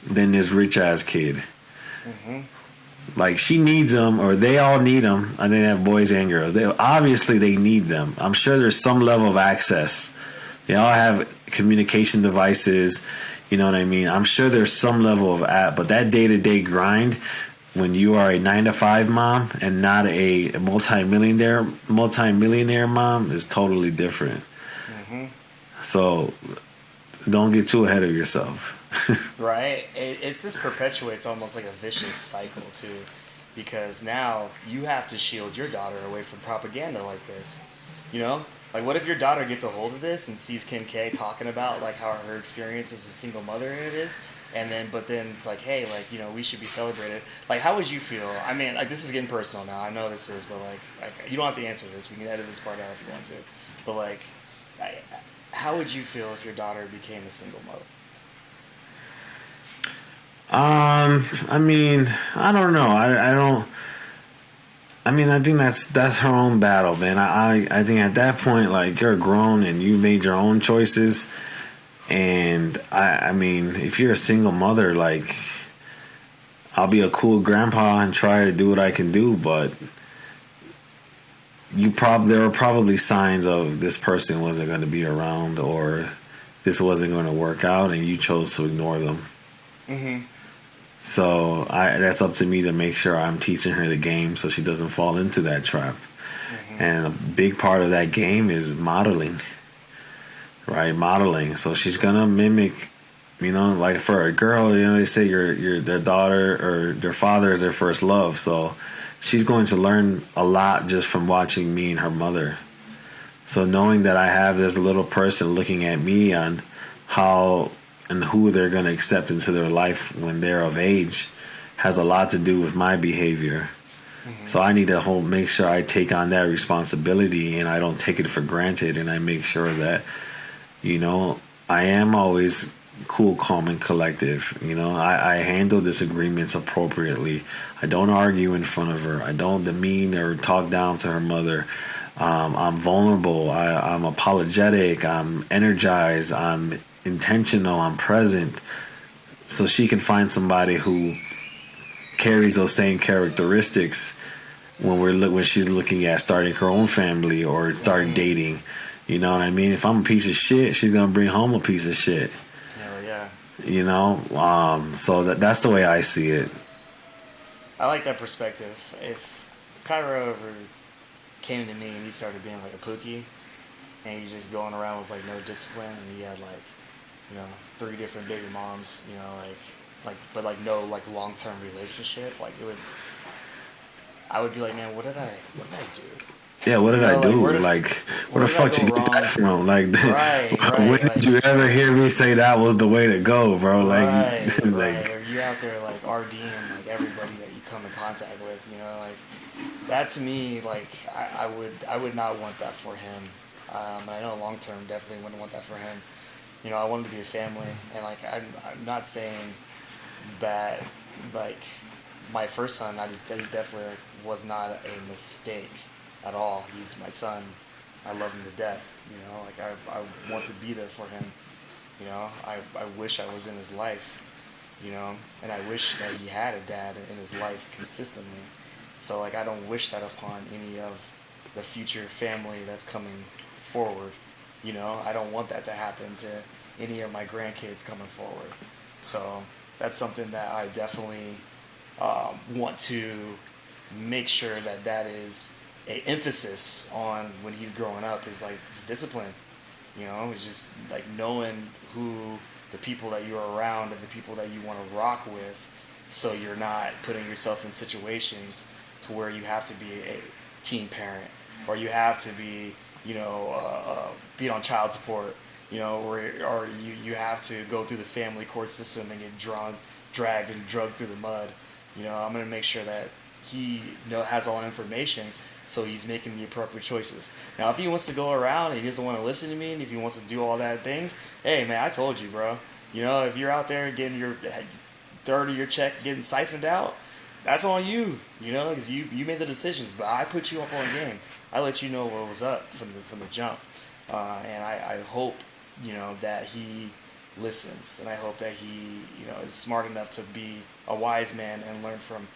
than this rich ass kid. Like, she needs them, or they all need them. I didn't have boys and girls. They need them. I'm sure there's some level of access. They all have communication devices. You know what I mean? I'm sure there's some level of app, but that day-to-day grind, when you are a 9-to-5 mom and not a multi-millionaire mom, is totally different. So don't get too ahead of yourself. Right? It's just perpetuates almost like a vicious cycle too, because now you have to shield your daughter away from propaganda like this. Like, what if your daughter gets a hold of this and sees Kim K talking about like how her experience as a single mother it is, but then it's like, hey, like, we should be celebrated. Like, how would you feel? I mean, like, this is getting personal now. I know this is, but like you don't have to answer this. We can edit this part out if you want to. But like, how would you feel if your daughter became a single mother? I mean, I don't know. I don't. I mean, I think that's her own battle, man. I think at that point, like, you're grown and you made your own choices. And I mean, if you're a single mother, like, I'll be a cool grandpa and try to do what I can do, but there were probably signs of this person wasn't going to be around, or this wasn't going to work out, and you chose to ignore them. So that's up to me to make sure I'm teaching her the game so she doesn't fall into that trap. And a big part of that game is modeling, right? Modeling. So she's gonna mimic, like for a girl, they say their daughter or their father is their first love. So she's going to learn a lot just from watching me and her mother. So knowing that I have this little person looking at me on how and who they're going to accept into their life when they're of age has a lot to do with my behavior. So I need to make sure I take on that responsibility and I don't take it for granted, and I make sure that, you know, I am always cool, calm, and collective. You know, I handle disagreements appropriately. I don't argue in front of her. I don't demean or talk down to her mother. I'm vulnerable. I'm apologetic. I'm energized. I'm intentional. I'm present. So she can find somebody who carries those same characteristics when she's looking at starting her own family or starting dating. You know what I mean? If I'm a piece of shit, she's gonna bring home a piece of shit. Hell yeah. You know, so that's the way I see it. I like that perspective. If Cairo ever came to me and he started being like a pookie, and he's just going around with like no discipline, and he had like, you know, 3 different baby moms, you know, but like no like long term relationship, like I would be like, man, what did I do? Yeah, what did I do? Where the fuck you get that from? Like, when did you ever hear me say that was the way to go, bro? Right. Or you out there like RDing like everybody that you come in contact with, you know, like that to me, like I would not want that for him. I know long term definitely wouldn't want that for him. You know, I want him to be a family, and like I'm not saying that like my first son, he's definitely like, was not a mistake at all. He's my son. I love him to death. You know, like I want to be there for him. You know, I wish I was in his life. You know, and I wish that he had a dad in his life consistently. So like I don't wish that upon any of the future family that's coming forward. You know, I don't want that to happen to any of my grandkids coming forward. So that's something that I definitely want to make sure that is a emphasis on when he's growing up, is like it's discipline. You know, it's just like knowing who the people that you're around and the people that you want to rock with, so you're not putting yourself in situations to where you have to be a teen parent, or you have to be, you know, be on child support, you know, or you have to go through the family court system and get dragged and drugged through the mud. You know, I'm going to make sure that he has all information, so he's making the appropriate choices. Now, if he wants to go around and he doesn't want to listen to me, and if he wants to do all that things, hey, man, I told you, bro. You know, if you're out there getting your third of your check getting siphoned out, that's on you, you know, because you made the decisions. But I put you up on game. I let you know what was up from the jump. And I hope, you know, that he listens, and I hope that he, you know, is smart enough to be a wise man and learn from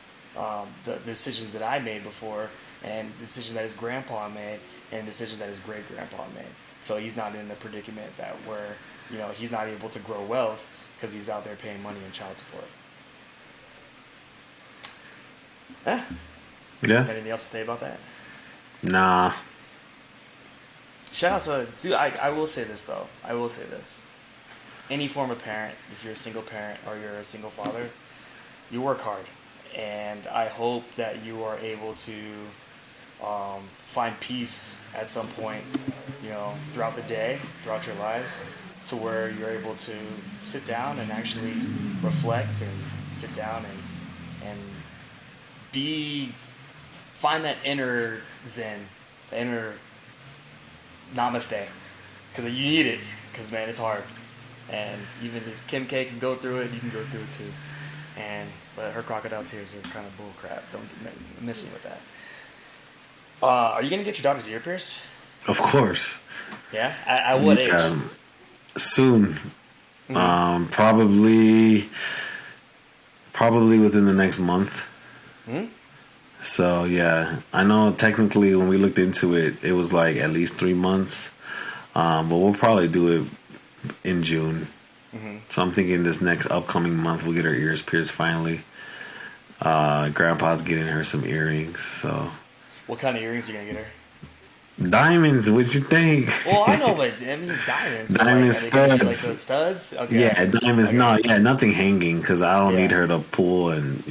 the decisions that I made before, and decisions that his grandpa made, and decisions that his great grandpa made. So he's not in the predicament that where, you know, he's not able to grow wealth because he's out there paying money in child support. Yeah. Anything else to say about that? Nah. Shout out to, dude, I will say this though. I will say this. Any form of parent, if you're a single parent or you're a single father, you work hard. And I hope that you are able to find peace at some point, you know, throughout the day, throughout your lives, to where you're able to sit down and actually reflect and sit down and find that inner zen, the inner namaste, because you need it, because man, it's hard. And even if Kim K can go through it, you can go through it too. But her crocodile tears are kind of bull crap. Don't miss me with that. Are you gonna get your daughter's ear pierced? Of course. Yeah. At what age? Soon. Mm-hmm. Probably within the next month. Hmm. So yeah, I know technically when we looked into it, it was like at least 3 months. But we'll probably do it in June. Mm-hmm. So I'm thinking this next upcoming month we'll get her ears pierced finally. Grandpa's getting her some earrings. So. What kind of earrings are you gonna get her? Diamonds, what you think? Well, I know, but I mean diamonds. Diamond like, studs. Like the studs? Okay. Yeah, diamonds. Okay. No, yeah, nothing hanging because I don't need her to pull and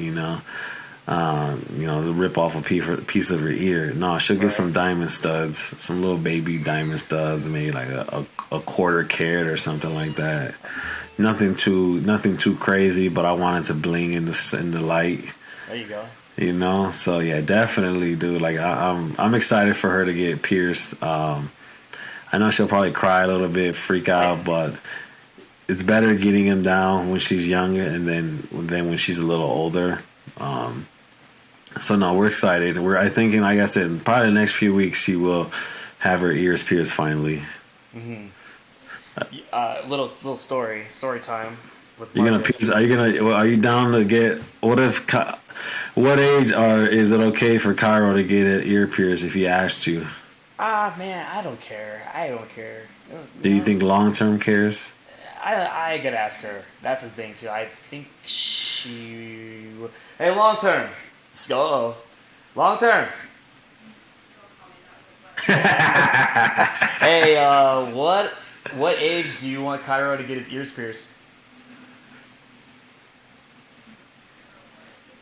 rip off a piece of her ear. No, she'll get some diamond studs, some little baby diamond studs, maybe like a quarter carat or something like that. Nothing too crazy, but I wanted to bling in the light. There you go. You know, so yeah, definitely, dude. Like I'm excited for her to get pierced. I know she'll probably cry a little bit, freak out, but it's better getting him down when she's younger and then when she's a little older. So no, we're excited. I thinking, like I said, probably the next few weeks she will have her ears pierced finally. Little story time with You're gonna Marcus. pierce? Are you down to get? What age is it okay for Cairo to get an ear pierced if he asked you? Ah, man, I don't care. I don't care. Do you think long term cares? I gotta ask her. That's the thing too. I think she. Hey, long term. Let's go. Long term. Hey, what age do you want Cairo to get his ears pierced?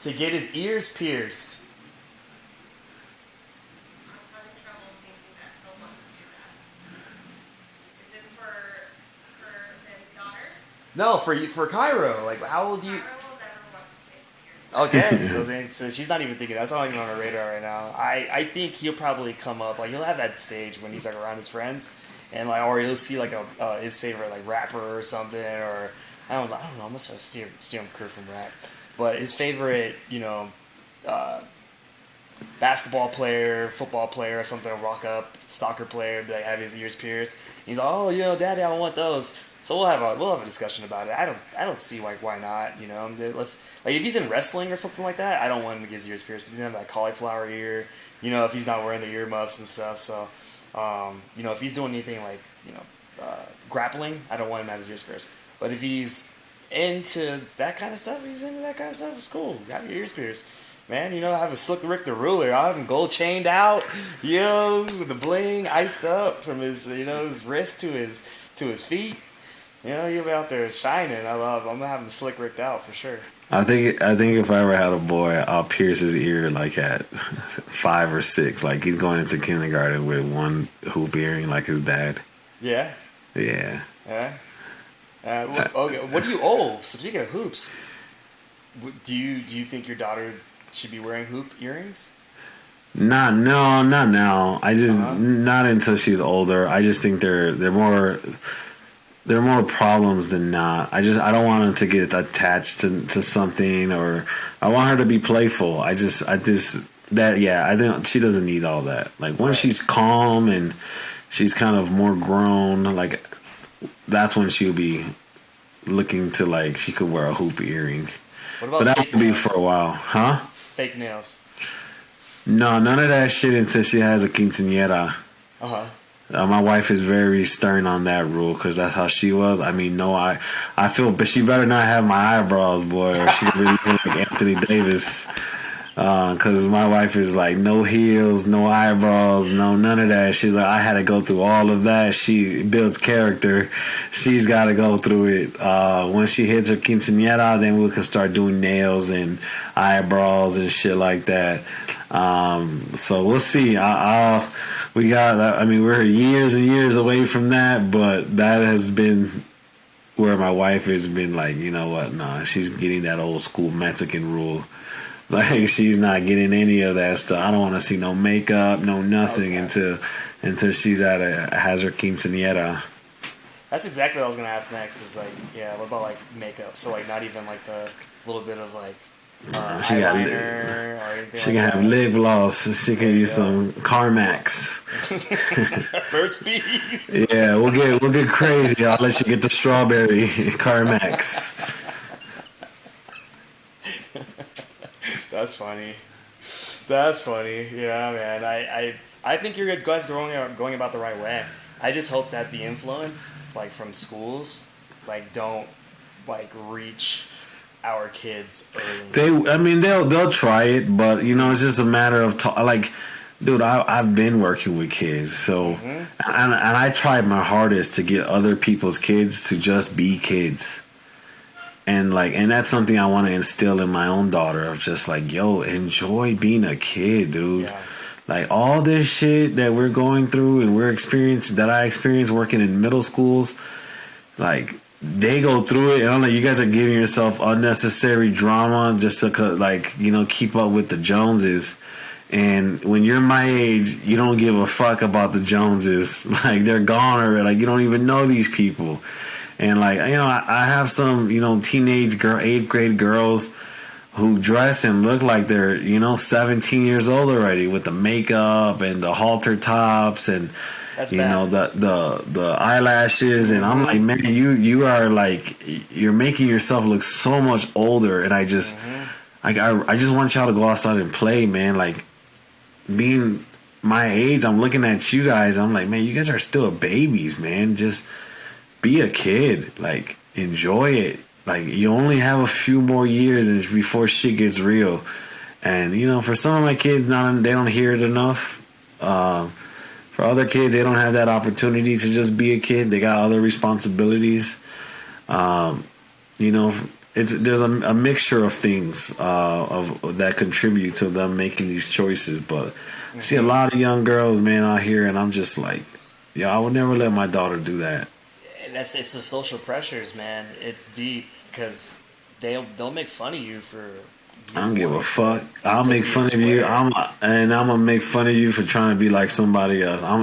To get his ears pierced. I'm having trouble thinking that he'll want to do that. Is this for Ben's daughter? No, for Cairo. Like, how old do you? Tyra will never want to get his ears. Okay, so she's not even thinking. That's not even on her radar right now. I think he'll probably come up, like he'll have that stage when he's like around his friends, and like, or he'll see like his favorite like rapper or something, or I don't know. I'm gonna steer him clear from rap, but his favorite, basketball player, football player, or something will rock up, soccer player, be like have his ears pierced. He's like, oh, Daddy, I want those. So we'll have a discussion about it. I don't see like why not. Let's like if he's in wrestling or something like that, I don't want him to get his ears pierced. He's gonna have that cauliflower ear. If he's not wearing the earmuffs and stuff. So, if he's doing anything like grappling, I don't want him to have his ears pierced. But if he's into that kind of stuff, it's cool. Have your ears pierced. Man, have a Slick Rick the Ruler. I'll have him gold chained out, with the bling iced up from his, his wrist to his feet. You'll be out there shining. I'm gonna have him Slick Ricked out for sure. I think if I ever had a boy, I'll pierce his ear like at 5 or 6. Like he's going into kindergarten with one hoop earring like his dad. Yeah. Yeah. Yeah. Okay. What do you? Oh, so speaking of hoops, do you think your daughter should be wearing hoop earrings? Not now. I just not until she's older. I just think they're more problems than not. I don't want her to get attached to something, or I want her to be playful. I think she doesn't need all that. Like when she's calm and she's kind of more grown, like that's when she'll be looking to like she could wear a hoop earring. What about but that fake would be nails? for a while, huh? Fake nails. No, none of that shit until she has a quinceañera. My wife is very stern on that rule because that's how she was. I mean, no, I feel, but she better not have my eyebrows, boy, or she really look like Anthony Davis. Because my wife is like, no heels, no eyebrows, none of that. She's like, I had to go through all of that. She builds character. She's got to go through it. When she hits her quinceañera, then we can start doing nails and eyebrows and shit like that. So we'll see. We're years and years away from that, but that has been where my wife has been like, you know what? Nah, she's getting that old school Mexican rule. Like she's not getting any of that stuff. I don't want to see no makeup, no nothing until she's has her quinceañera. That's exactly what I was gonna ask next. Is like, what about like makeup? So like not even like the little bit of like she got eyeliner or anything. She can have lip gloss. She can use some Carmex. Burt's Bees. Yeah, we'll get crazy. I'll let you get the strawberry Carmex. That's funny. Yeah, man. I think you guys going about the right way. I just hope that the influence, like from schools, like don't like reach our kids early. They'll try it, but it's just a matter of like, dude, I've been working with kids, so and I tried my hardest to get other people's kids to just be kids. And that's something I want to instill in my own daughter of just like, yo, enjoy being a kid, dude. Yeah. Like all this shit that we're going through and that I experienced working in middle schools, like they go through it, and I'm like, you guys are giving yourself unnecessary drama just to like, you know, keep up with the Joneses. And when you're my age, you don't give a fuck about the Joneses. Like, they're gone already. Like, you don't even know these people. And like, you know, I have some, you know, teenage girl, 8th grade girls who dress and look like they're, you know, 17 years old already, with the makeup and the halter tops and That's you bad. know, the eyelashes. And I'm like, man, you are like, you're making yourself look so much older. And I just I just want y'all to go outside and play, man. Like, being my age, I'm looking at you guys, I'm like, man, you guys are still babies, man. Just be a kid. Like, enjoy it. Like, you only have a few more years before shit gets real. And, you know, for some of my kids, they don't hear it enough. For other kids, they don't have that opportunity to just be a kid. They got other responsibilities. You know, there's a mixture of things of that contribute to them making these choices. But I see a lot of young girls, man, out here, and I'm just like, yo, I would never let my daughter do that. And it's the social pressures, man. It's deep because they'll make fun of you for. I don't give a fuck. I'll make fun of you. I'm gonna make fun of you for trying to be like somebody else. I'm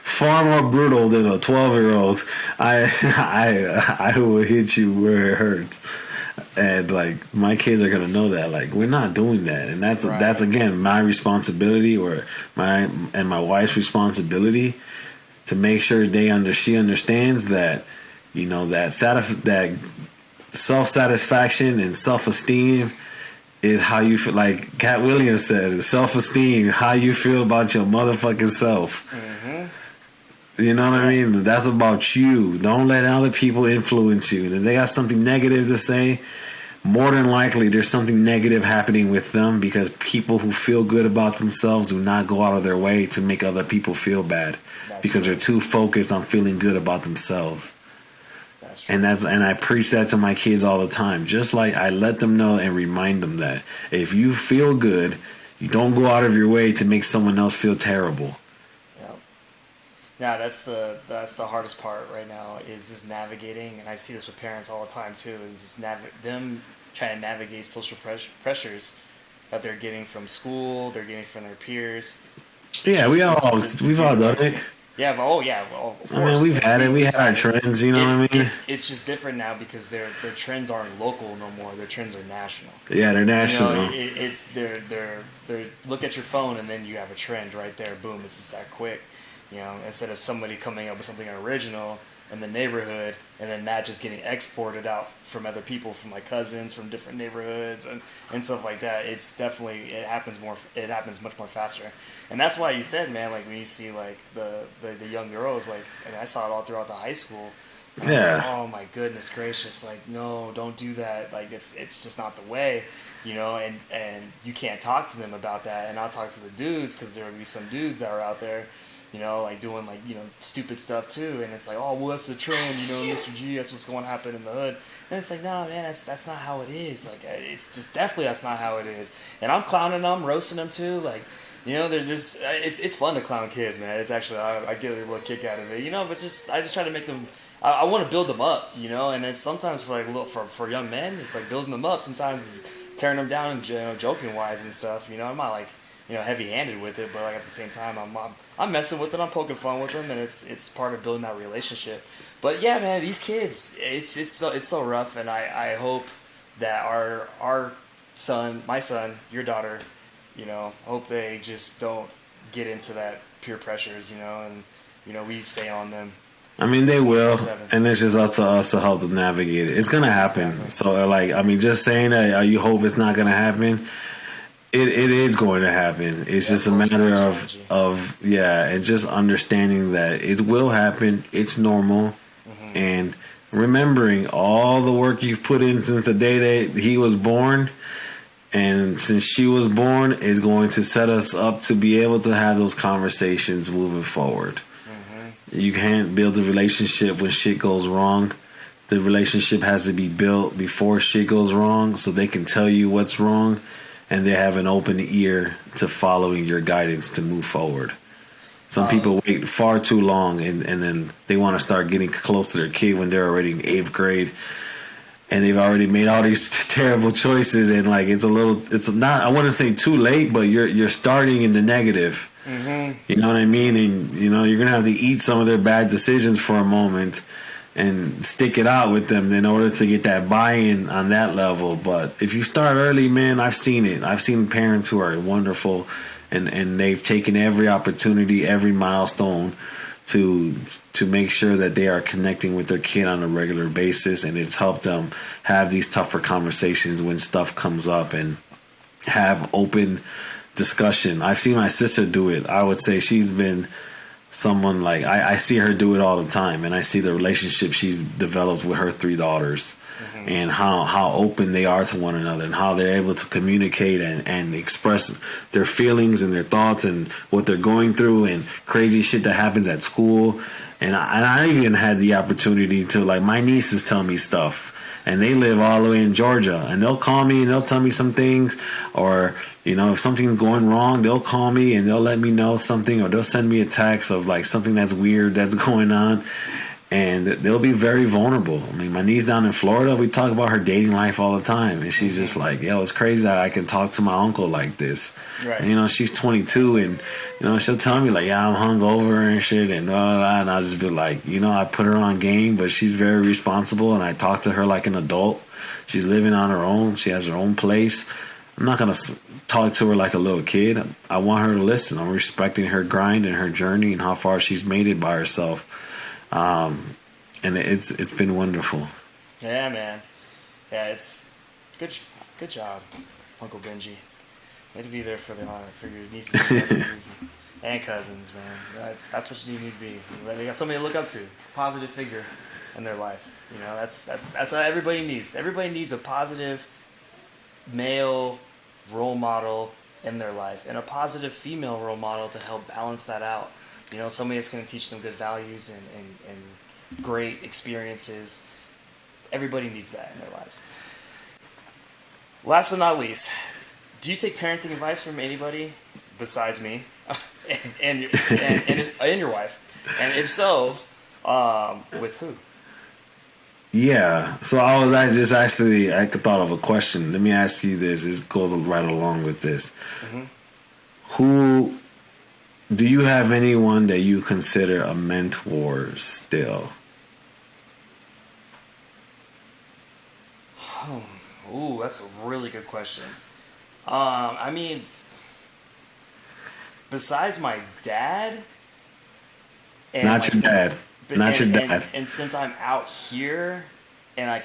far more brutal than a 12-year-old. I will hit you where it hurts. And like, my kids are gonna know that. Like, we're not doing that, and that's again my responsibility, or my wife's responsibility, to make sure she understands that, you know, that self-satisfaction and self-esteem is how you feel. Like Cat Williams said, self-esteem, how you feel about your motherfucking self. You know what I mean? That's about you. Don't let other people influence you. And if they got something negative to say, more than likely there's something negative happening with them, because people who feel good about themselves do not go out of their way to make other people feel bad. Because they're too focused on feeling good about themselves. And I preach that to my kids all the time. Just like I let them know and remind them that if you feel good, you don't go out of your way to make someone else feel terrible. Yeah, that's the hardest part right now, is this navigating, and I see this with parents all the time too, is them trying to navigate social pressures that they're getting from school, they're getting from their peers. Yeah, we've all done it. Yeah, well, of course. I mean, we've had it. We had our trends, you know what I mean? It's just different now because their trends aren't local no more. Their trends are national. Yeah, they're national. You know, it's they're look at your phone and then you have a trend right there. Boom, it's just that quick. You know, instead of somebody coming up with something original in the neighborhood and then that just getting exported out from other people, from like cousins from different neighborhoods and stuff like that. It's definitely, it happens much more faster. And that's why you said, man, like when you see like the young girls, like, and I saw it all throughout the high school. Yeah. Like, oh my goodness gracious, like, no, don't do that. Like, it's just not the way, you know, and you can't talk to them about that. And I'll talk to the dudes, because there would be some dudes that are out there, you know, like doing like, you know, stupid stuff too. And it's like, oh, well, that's the trend, you know, Mr. G, that's what's going to happen in the hood. And it's like, no, man, that's not how it is. Like, it's just definitely that's not how it is. And I'm clowning them, roasting them too. Like, you know, there's it's fun to clown kids, man. It's actually, I get a little kick out of it, you know. But I just try to make them. I want to build them up, you know. And it's sometimes for like for young men, it's like building them up. Sometimes it's tearing them down, you know, joking wise and stuff. You know, I'm not like, you know, heavy handed with it, but like at the same time, I'm messing with it. I'm poking fun with them, and it's part of building that relationship. But yeah, man, these kids, it's so rough, and I hope that our son, my son, your daughter, you know, hope they just don't get into that peer pressures, you know, and, you know, we stay on them. I mean, they will, 24/7. and it's just up to us to help them navigate it. It's going to happen. Exactly. So, like, I mean, just saying that you hope it's not going to happen, it is going to happen. It's just a matter of and just understanding that it will happen. It's normal. And remembering all the work you've put in since the day that he was born, and since she was born, is going to set us up to be able to have those conversations moving forward. You can't build a relationship when shit goes wrong. The relationship has to be built before shit goes wrong, so they can tell you what's wrong, and they have an open ear to following your guidance to move forward. Some people wait far too long, and then they want to start getting close to their kid when they're already in 8th grade, and they've already made all these terrible choices, and like it's not, I wouldn't say too late, but you're starting in the negative. Mm-hmm. You know what I mean? And you're gonna have to eat some of their bad decisions for a moment and stick it out with them in order to get that buy-in on that level. But if you start early, man, I've seen it. I've seen parents who are wonderful, and they've taken every opportunity, every milestone to make sure that they are connecting with their kid on a regular basis, and it's helped them have these tougher conversations when stuff comes up and have open discussion. I've seen my sister do it. I would say she's been someone like I see her do it all the time, and I see the relationship she's developed with her 3 daughters, and how open they are to one another, and how they're able to communicate and express their feelings and their thoughts and what they're going through and crazy shit that happens at school. And I even had the opportunity to, like, my nieces tell me stuff, and they live all the way in Georgia, and they'll call me and they'll tell me some things, or if something's going wrong, they'll call me and they'll let me know something, or they'll send me a text of like something that's weird that's going on, and they'll be very vulnerable. I mean, my niece down in Florida, we talk about her dating life all the time, and she's just like, yo, it's crazy that I can talk to my uncle like this. Right. And, she's 22, and she'll tell me like, yeah, I'm hungover and shit, and blah, blah, blah, and I'll just be like, I put her on game, but she's very responsible, and I talk to her like an adult. She's living on her own. She has her own place. I'm not gonna talk to her like a little kid. I want her to listen. I'm respecting her grind and her journey and how far she's made it by herself. And it's been wonderful. Yeah, man. Yeah, it's good job, Uncle Benji. You had to be there for your nieces and nephews and cousins, man. That's what you need to be. They got somebody to look up to, positive figure in their life. That's what everybody needs. Everybody needs a positive male role model in their life, and a positive female role model to help balance that out. Somebody that's going to teach them good values and great experiences. Everybody needs that in their lives. Last but not least, do you take parenting advice from anybody besides me and your wife? And if so, with who? Yeah, so I thought of a question. Let me ask you this. This goes right along with this. Mm-hmm. Who do you have anyone that you consider a mentor still? Ooh, that's a really good question. I mean, besides my dad, and not your dad. Not your dad. And since I'm out here, and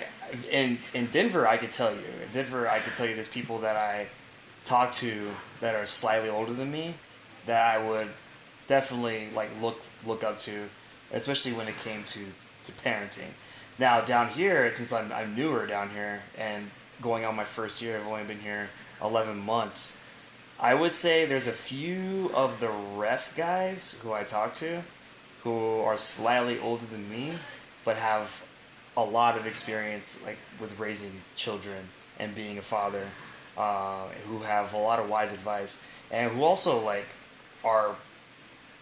in Denver, I could tell you. In Denver, I could tell you there's people that I talk to that are slightly older than me that I would definitely look up to, especially when it came to parenting. Now down here, since I'm newer down here and going on my first year, I've only been here 11 months. I would say there's a few of the ref guys who I talk to who are slightly older than me, but have a lot of experience with raising children and being a father, who have a lot of wise advice, and who also are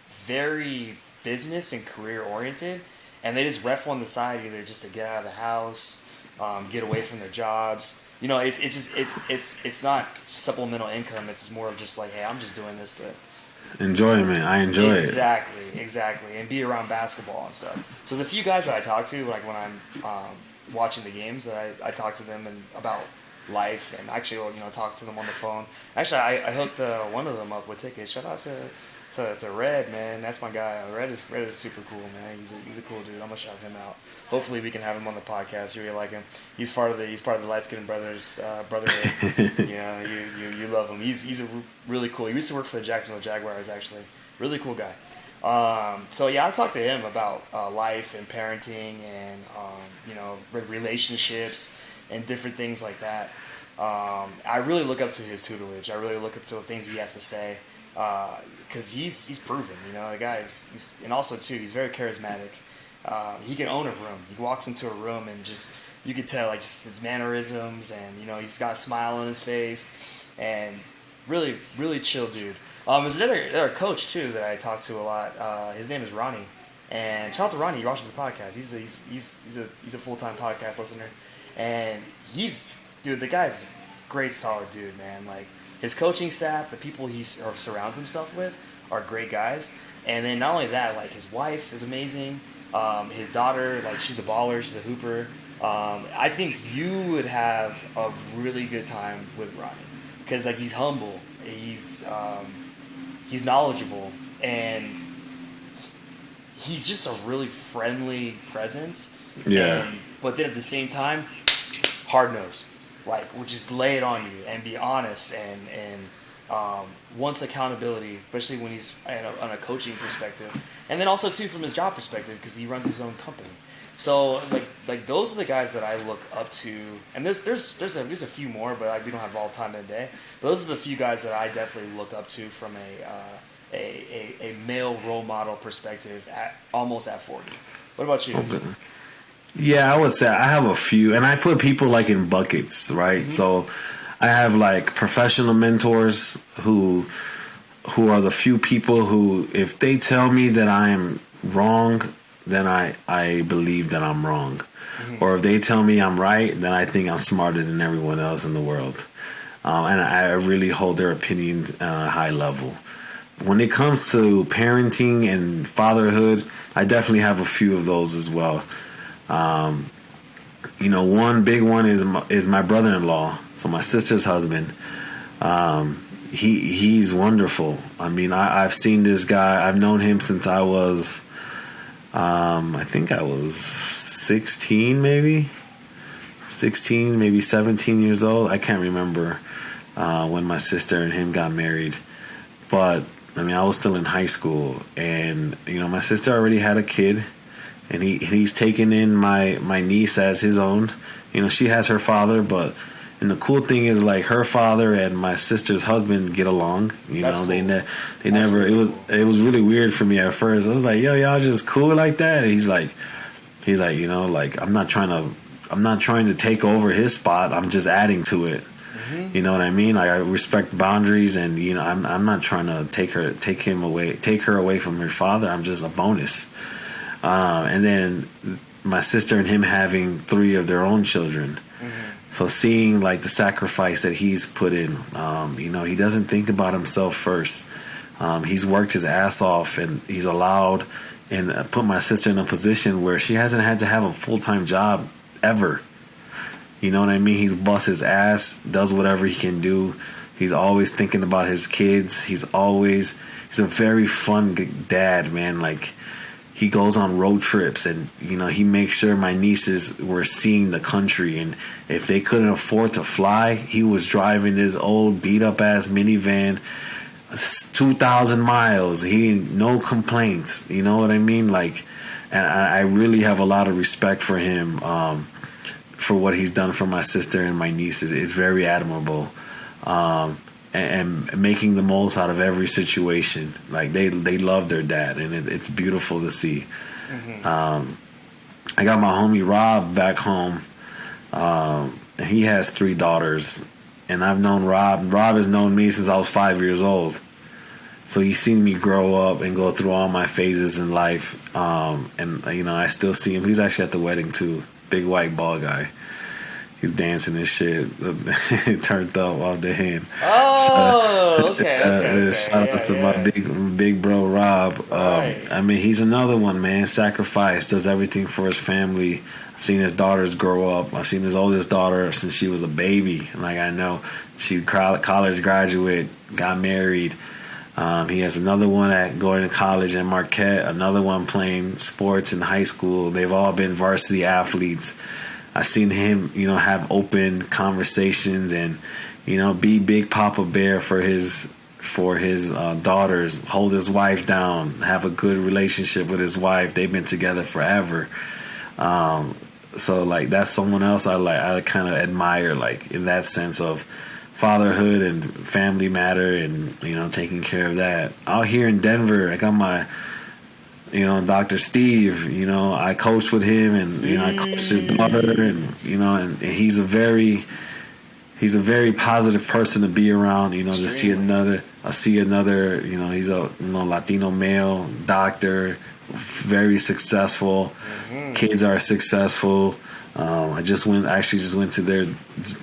very business and career oriented, and they just ref on the side either just to get out of the house, get away from their jobs. It's not supplemental income. It's more of just hey, I'm just doing this to enjoyment. I enjoy it. Exactly, and be around basketball and stuff. So there's a few guys that I talk to, when I'm watching the games, that I talk to them about life, and actually, talk to them on the phone. Actually, I hooked one of them up with tickets. Shout out to Red, man. That's my guy. Red is super cool, man. He's a cool dude. I'm gonna shout him out. Hopefully, we can have him on the podcast. You really like him. He's part of the Light Skin Brothers brotherhood. You love him. He's a really cool. He used to work for the Jacksonville Jaguars, actually. Really cool guy. So yeah, I talked to him about life and parenting and relationships and different things like that. I really look up to his tutelage. I really look up to the things he has to say. Because he's proven, the guy is, and also too, he's very charismatic. He can own a room. He walks into a room and just, you could tell just his mannerisms, and he's got a smile on his face, and really, really chill dude. There's another coach too that I talk to a lot. His name is Ronnie, and shout out to Ronnie. He watches the podcast. He's a full-time podcast listener, and the guy's a great, solid dude, man. Like his coaching staff, the people he surrounds himself with are great guys, and then not only that, like his wife is amazing. His daughter, like she's a baller, she's a hooper. I think you would have a really good time with Ronnie because like he's humble, he's knowledgeable, and he's just a really friendly presence. Yeah. But then at the same time, hard nosed. Like, will just lay it on you and be honest and wants accountability, especially when he's on a coaching perspective. And then also, too, from his job perspective, because he runs his own company. So, like those are the guys that I look up to. And there's a few more, but we don't have all time in the day. But those are the few guys that I definitely look up to from a male role model perspective almost at 40. What about you? Okay. Yeah, I would say I have a few, and I put people like in buckets, right? Mm-hmm. So I have like professional mentors who are the few people who, if they tell me that I am wrong, then I believe that I'm wrong. Mm-hmm. Or if they tell me I'm right, then I think I'm smarter than everyone else in the world. And I really hold their opinion at a high level. When it comes to parenting and fatherhood, I definitely have a few of those as well. One big one is my brother-in-law, so my sister's husband. He's wonderful. I mean, I've seen this guy. I've known him since I was, I think I was 16, maybe 17 years old. I can't remember when my sister and him got married, but I mean, I was still in high school, and my sister already had a kid. And he's taken in my niece as his own. She has her father, and the cool thing is like her father and my sister's husband get along. Cool. They never. Cool. It was really weird for me at first. I was like, yo, y'all just cool like that. And he's like, like I'm not trying to take over his spot. I'm just adding to it. Mm-hmm. You know what I mean? Like I respect boundaries, and I'm not trying to take her away from her father. I'm just a bonus. And then my sister and him having 3 of their own children. Mm-hmm. So seeing like the sacrifice that he's put in, he doesn't think about himself first. He's worked his ass off, and he's allowed and put my sister in a position where she hasn't had to have a full-time job ever. You know what I mean? He's bust his ass, does whatever he can do. He's always thinking about his kids. He's a very fun dad, man. Like, he goes on road trips, and he makes sure my nieces were seeing the country, and if they couldn't afford to fly, he was driving his old beat up ass minivan 2,000 miles. No complaints. You know what I mean? Like, and I really have a lot of respect for him for what he's done for my sister and my nieces. It's very admirable. And making the most out of every situation. Like they love their dad, and it's beautiful to see. Mm-hmm. I got my homie Rob back home. He has 3 daughters, and I've known Rob. Rob has known me since I was 5 years old. So he's seen me grow up and go through all my phases in life. And I still see him. He's actually at the wedding too. Big white bald guy. He's dancing and shit, turned up off the hand. Oh, okay. Shout out to my big bro Rob. Right. I mean, he's another one, man. Sacrifice, does everything for his family. I've seen his daughters grow up. I've seen his oldest daughter since she was a baby. Like, I know she's college graduate, got married. He has another one going to college at Marquette. Another one playing sports in high school. They've all been varsity athletes. I've seen him, have open conversations and, be big Papa Bear for his daughters, hold his wife down, have a good relationship with his wife. They've been together forever. So like that's someone else I kind of admire, like in that sense of fatherhood and family matter and, taking care of that. Out here in Denver, I got my Dr. Steve, I coached with him, and I coached his daughter, and and he's a very he's a very positive person to be around. You know, to see Extremely. another. You know, he's a Latino male doctor, very successful. Kids are successful. I actually just went to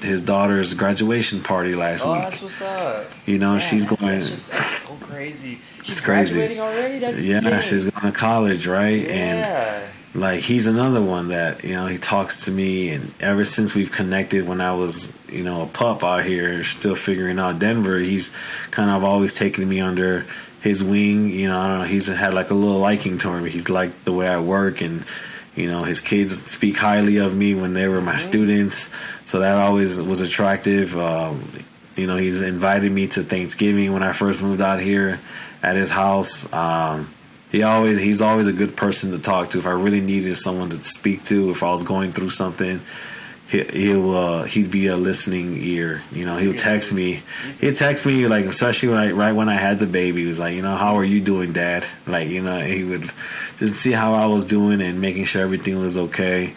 his daughter's graduation party last Oh, week. that's what's up. You know, Man, she's going. that's so crazy. She's crazy. graduating already? That's Yeah, insane. she's going to college, right? And Yeah. like he's another one that he talks to me, and ever since we've connected when I was a pup out here still figuring out Denver, he's kind of always taken me under his wing. I don't know, he's had like a little liking to him. He's liked the way I work, and his kids speak highly of me when they were my students, so that always was attractive. He's invited me to Thanksgiving when I first moved out here at his house. He's always a good person to talk to. If I really needed someone to speak to, if I was going through something, he'd be a listening ear. He'll text me. He'd text me like, especially right when I had the baby. He was like, how are you doing, Dad? Like, he would just see how I was doing and making sure everything was okay.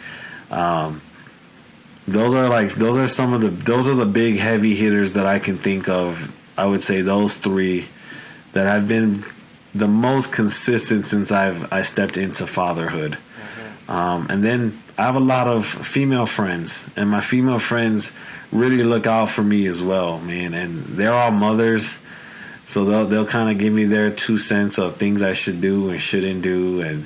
Those are the big heavy hitters that I can think of. I would say those three that have been the most consistent since I stepped into fatherhood. And then I have a lot of female friends, and my female friends really look out for me as well, man. And they're all mothers, so they'll kind of give me their 2 cents of things I should do and shouldn't do, and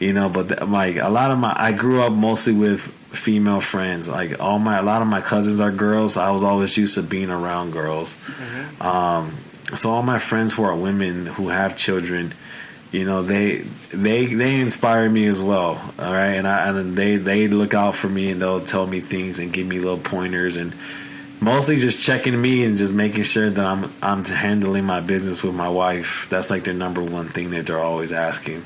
But like I grew up mostly with female friends. Like a lot of my cousins are girls. So I was always used to being around girls. So all my friends who are women who have children, they inspire me as well. All right, and they look out for me, and they'll tell me things and give me little pointers, and mostly just checking me and just making sure that I'm handling my business with my wife. That's like their number one thing that they're always asking.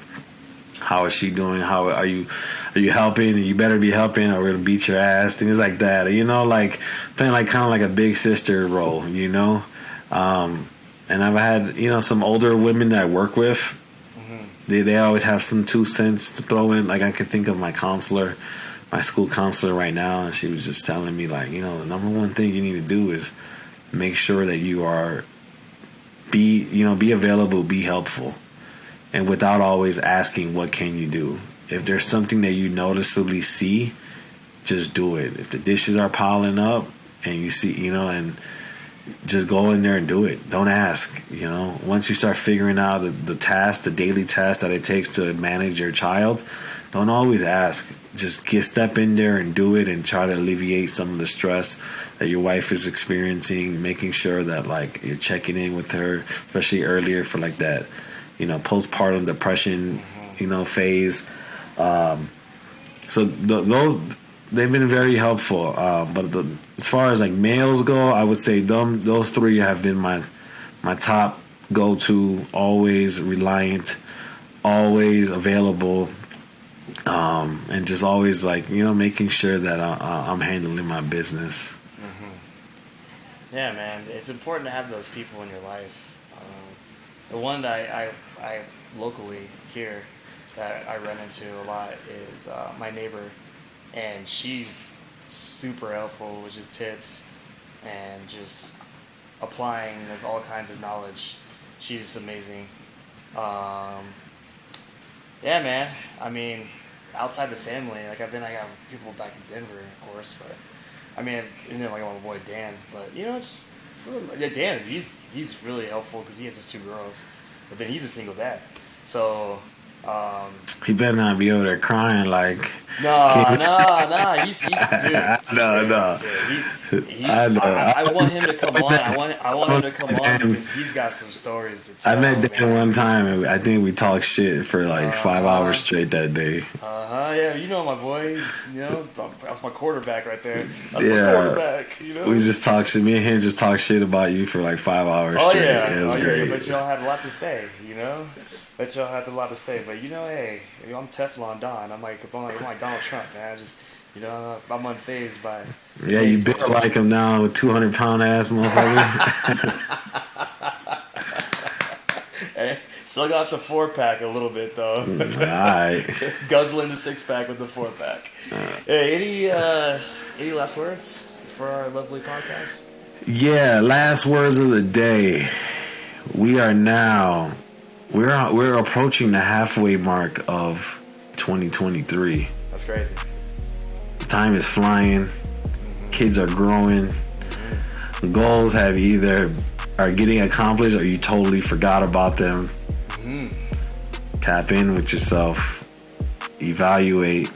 How is she doing? How are you helping? You better be helping, or we're gonna beat your ass. Things like that. Like playing like kind of like a big sister role. And I've had some older women that I work with. They always have some 2 cents to throw in. Like I could think of my school counselor right now, and she was just telling me like, the number one thing you need to do is make sure that you are be available, be helpful, and without always asking what can you do. If there's something that you noticeably see, just do it. If the dishes are piling up and you see, and just go in there and do it. Don't ask. Once you start figuring out the daily task that it takes to manage your child, don't always ask. Just step in there and do it, and try to alleviate some of the stress that your wife is experiencing, making sure that like you're checking in with her, especially earlier for like that, postpartum depression, phase. So those they've been very helpful. But as far as like males go, I would say those three have been my top go-to, always reliant, always available, and just always like making sure that I'm handling my business. Yeah, man, it's important to have those people in your life. The one that I locally here that I run into a lot is my neighbor, and she's super helpful with just tips and just applying as all kinds of knowledge. She's amazing. Yeah, man. I mean, outside the family, like I got people back in Denver, of course, but I mean, like my boy Dan, but just Dan, he's really helpful because he has his 2 girls, but then he's a single dad, so. He better not be over there crying like. No. He's dude. No. I want him to come on. I want him to come on because he's got some stories to tell. I met Dan one time, and I think we talked shit for like 5 hours straight that day. Yeah, my boy. That's my quarterback right there. That's my quarterback. We just talked shit. Me and him just talked shit about you for like 5 hours straight. Yeah. It was great. But y'all had a lot to say, But y'all had a lot to say. But hey, I'm Teflon Don. I'm like Donald Trump, man. I'm unfazed by. Yeah, you built like him now with 200-pound ass motherfucker. Hey, still got the 4-pack a little bit though. All right. Guzzling the 6-pack with the 4-pack. Hey, any last words for our lovely podcast? Yeah, last words of the day. We are now we're approaching the halfway mark of 2023. That's crazy. Time is flying. Kids are growing. Goals have either are getting accomplished or you totally forgot about them. Tap in with yourself. Evaluate.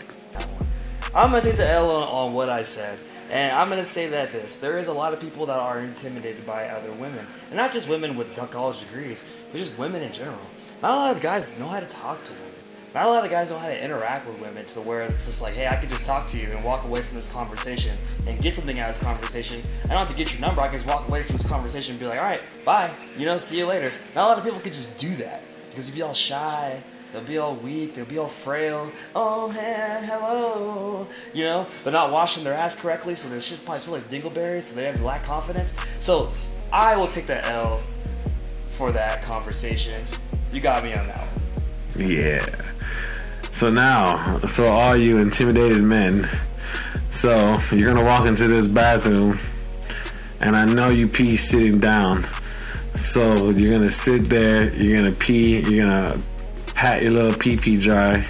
I'm going to take the L on what I said. And I'm going to say that there is a lot of people that are intimidated by other women. And not just women with college degrees, but just women in general. Not a lot of guys know how to talk to women. Not a lot of guys know how to interact with women to where it's just like, hey, I could just talk to you and walk away from this conversation and get something out of this conversation. I don't have to get your number. I can just walk away from this conversation and be like, all right, bye. See you later. Not a lot of people could just do that because you'd be all shy. They'll be all weak. They'll be all frail. Oh, hey, hello. They're not washing their ass correctly, so their shit's probably smells like dingleberries, so they lack confidence. So I will take the L for that conversation. You got me on that one. Yeah. So all you intimidated men, so you're gonna walk into this bathroom, and I know you pee sitting down. So you're gonna sit there, you're gonna pee, you're gonna pat your little pee-pee dry,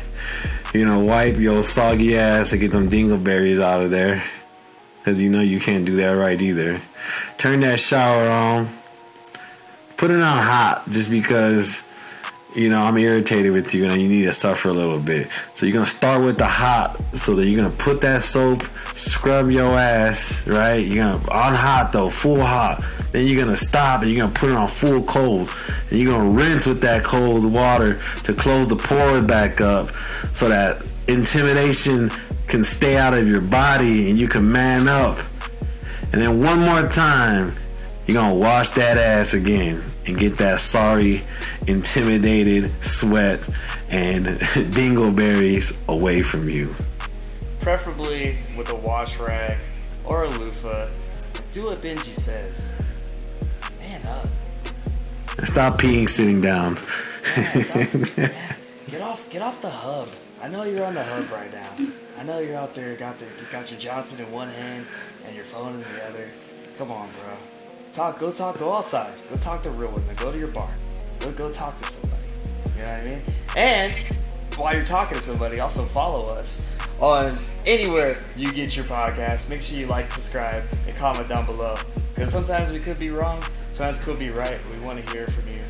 you're gonna wipe your soggy ass to get them dingleberries out of there, because you can't do that right either. Turn that shower on, put it on hot, just because I'm irritated with you and you need to suffer a little bit. So you're going to start with the hot, so that you're going to put that soap, scrub your ass, right? You're going to, on hot though, full hot. Then you're going to stop and you're going to put it on full cold. And you're going to rinse with that cold water to close the pores back up so that intimidation can stay out of your body and you can man up. And then one more time, you're going to wash that ass again and get that sorry, intimidated sweat and dingleberries away from you. Preferably with a wash rag or a loofah. Do what Benji says. Man up. And stop peeing sitting down. Get off the hub. I know you're on the hub right now. I know you're out there, you got your Johnson in one hand and your phone in the other. Come on, bro. Go outside. Go talk to real women. Go to your bar. Go talk to somebody. You know what I mean? And while you're talking to somebody, also follow us on anywhere you get your podcast. Make sure you like, subscribe, and comment down below. Because sometimes we could be wrong, sometimes we could be right. We want to hear from you.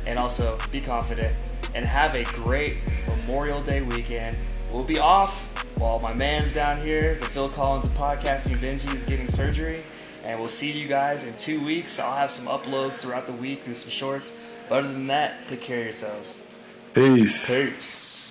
And also, be confident and have a great Memorial Day weekend. We'll be off while my man's down here, the Phil Collins of Podcasting Benji, is getting surgery. And we'll see you guys in 2 weeks. I'll have some uploads throughout the week, do some shorts. But other than that, take care of yourselves. Peace. Peace.